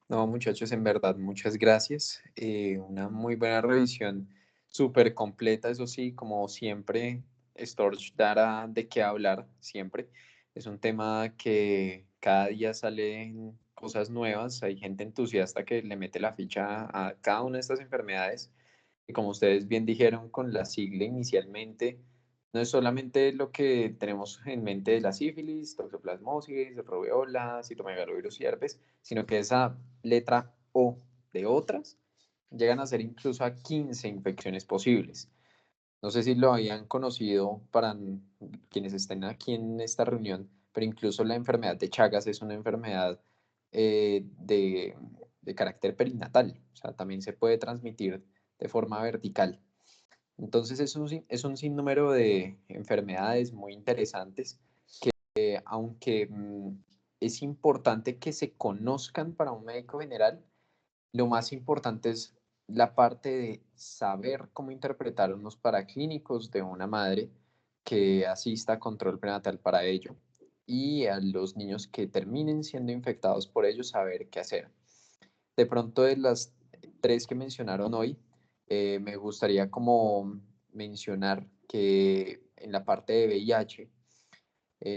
S2: No, muchachos, en verdad, muchas gracias. Una muy buena revisión, súper completa, eso sí, como siempre, Storch dará de qué hablar, siempre. Es un tema que cada día salen cosas nuevas, hay gente entusiasta que le mete la ficha a cada una de estas enfermedades, y como ustedes bien dijeron con la sigla inicialmente, no es solamente lo que tenemos en mente de la sífilis, toxoplasmosis, rubeola, citomegalovirus y herpes, sino que esa letra O de otras llegan a ser incluso a 15 infecciones posibles. No sé si lo habían conocido para quienes estén aquí en esta reunión, pero incluso la enfermedad de Chagas es una enfermedad de carácter perinatal, o sea, también se puede transmitir de forma vertical. Entonces es un sinnúmero de enfermedades muy interesantes que aunque es importante que se conozcan para un médico general, lo más importante es la parte de saber cómo interpretar unos paraclínicos de una madre que asista a control prenatal para ello y a los niños que terminen siendo infectados por ello saber qué hacer. De pronto de las tres que mencionaron hoy, me gustaría como mencionar que en la parte de VIH,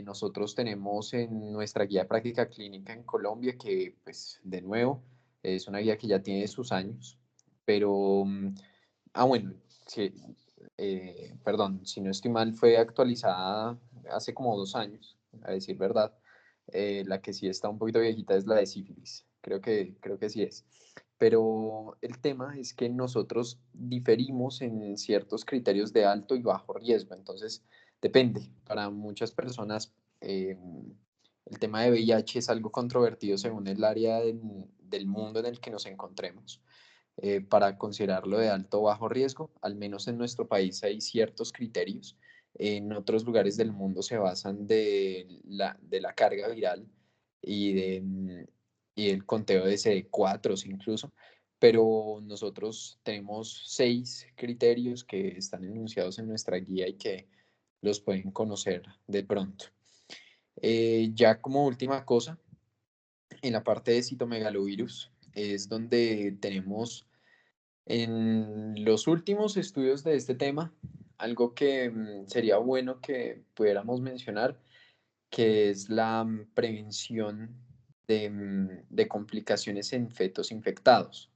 S2: nosotros tenemos en nuestra guía práctica clínica en Colombia, que pues de nuevo es una guía que ya tiene sus años, pero, bueno, sí, perdón, si no estoy mal, fue actualizada hace como 2 años, a decir verdad. La que sí está un poquito viejita es la de sífilis, creo que sí es. Pero el tema es que nosotros diferimos en ciertos criterios de alto y bajo riesgo, entonces depende. Para muchas personas el tema de VIH es algo controvertido según el área del mundo en el que nos encontremos. Para considerarlo de alto o bajo riesgo, al menos en nuestro país hay ciertos criterios. En otros lugares del mundo se basan de la carga viral y, y el conteo de CD4 incluso, pero nosotros tenemos 6 criterios que están enunciados en nuestra guía y que los pueden conocer de pronto. Ya como última cosa, en la parte de citomegalovirus es donde tenemos en los últimos estudios de este tema, algo que sería bueno que pudiéramos mencionar, que es la prevención de complicaciones en fetos infectados,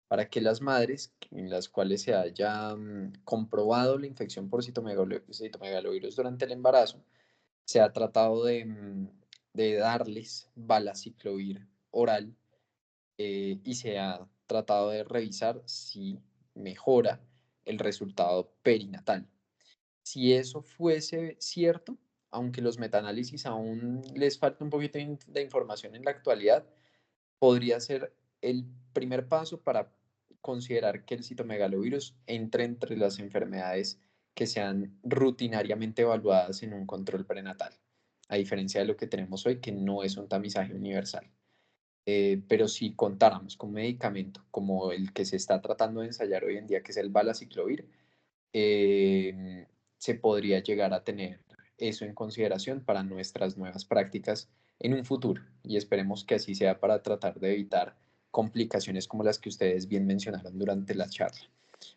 S2: para que las madres en las cuales se haya comprobado la infección por citomegalovirus durante el embarazo, se ha tratado de darles valaciclovir oral y se ha tratado de revisar si mejora el resultado perinatal. Si eso fuese cierto, aunque los metaanálisis aún les falta un poquito de información en la actualidad, podría ser el primer paso para considerar que el citomegalovirus entre entre las enfermedades que sean rutinariamente evaluadas en un control prenatal, a diferencia de lo que tenemos hoy, que no es un tamizaje universal. Pero si contáramos con un medicamento como el que se está tratando de ensayar hoy en día, que es el valaciclovir, se podría llegar a tener eso en consideración para nuestras nuevas prácticas en un futuro y esperemos que así sea para tratar de evitar complicaciones como las que ustedes bien mencionaron durante la charla.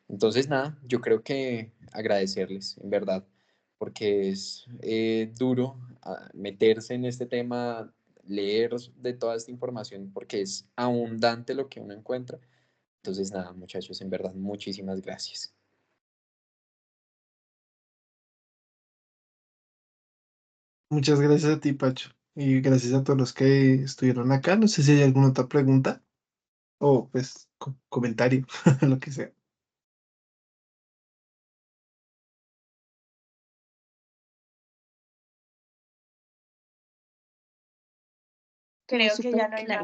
S2: Entonces, nada, yo creo que agradecerles, en verdad, porque es duro meterse en este tema, leer de toda esta información, porque es abundante lo que uno encuentra. Entonces, nada, muchachos, en verdad, muchísimas gracias.
S3: Muchas gracias a ti, Pacho. Y gracias a todos los que estuvieron acá. No sé si hay alguna otra pregunta o pues comentario, lo que sea.
S1: Creo que ya no hay más.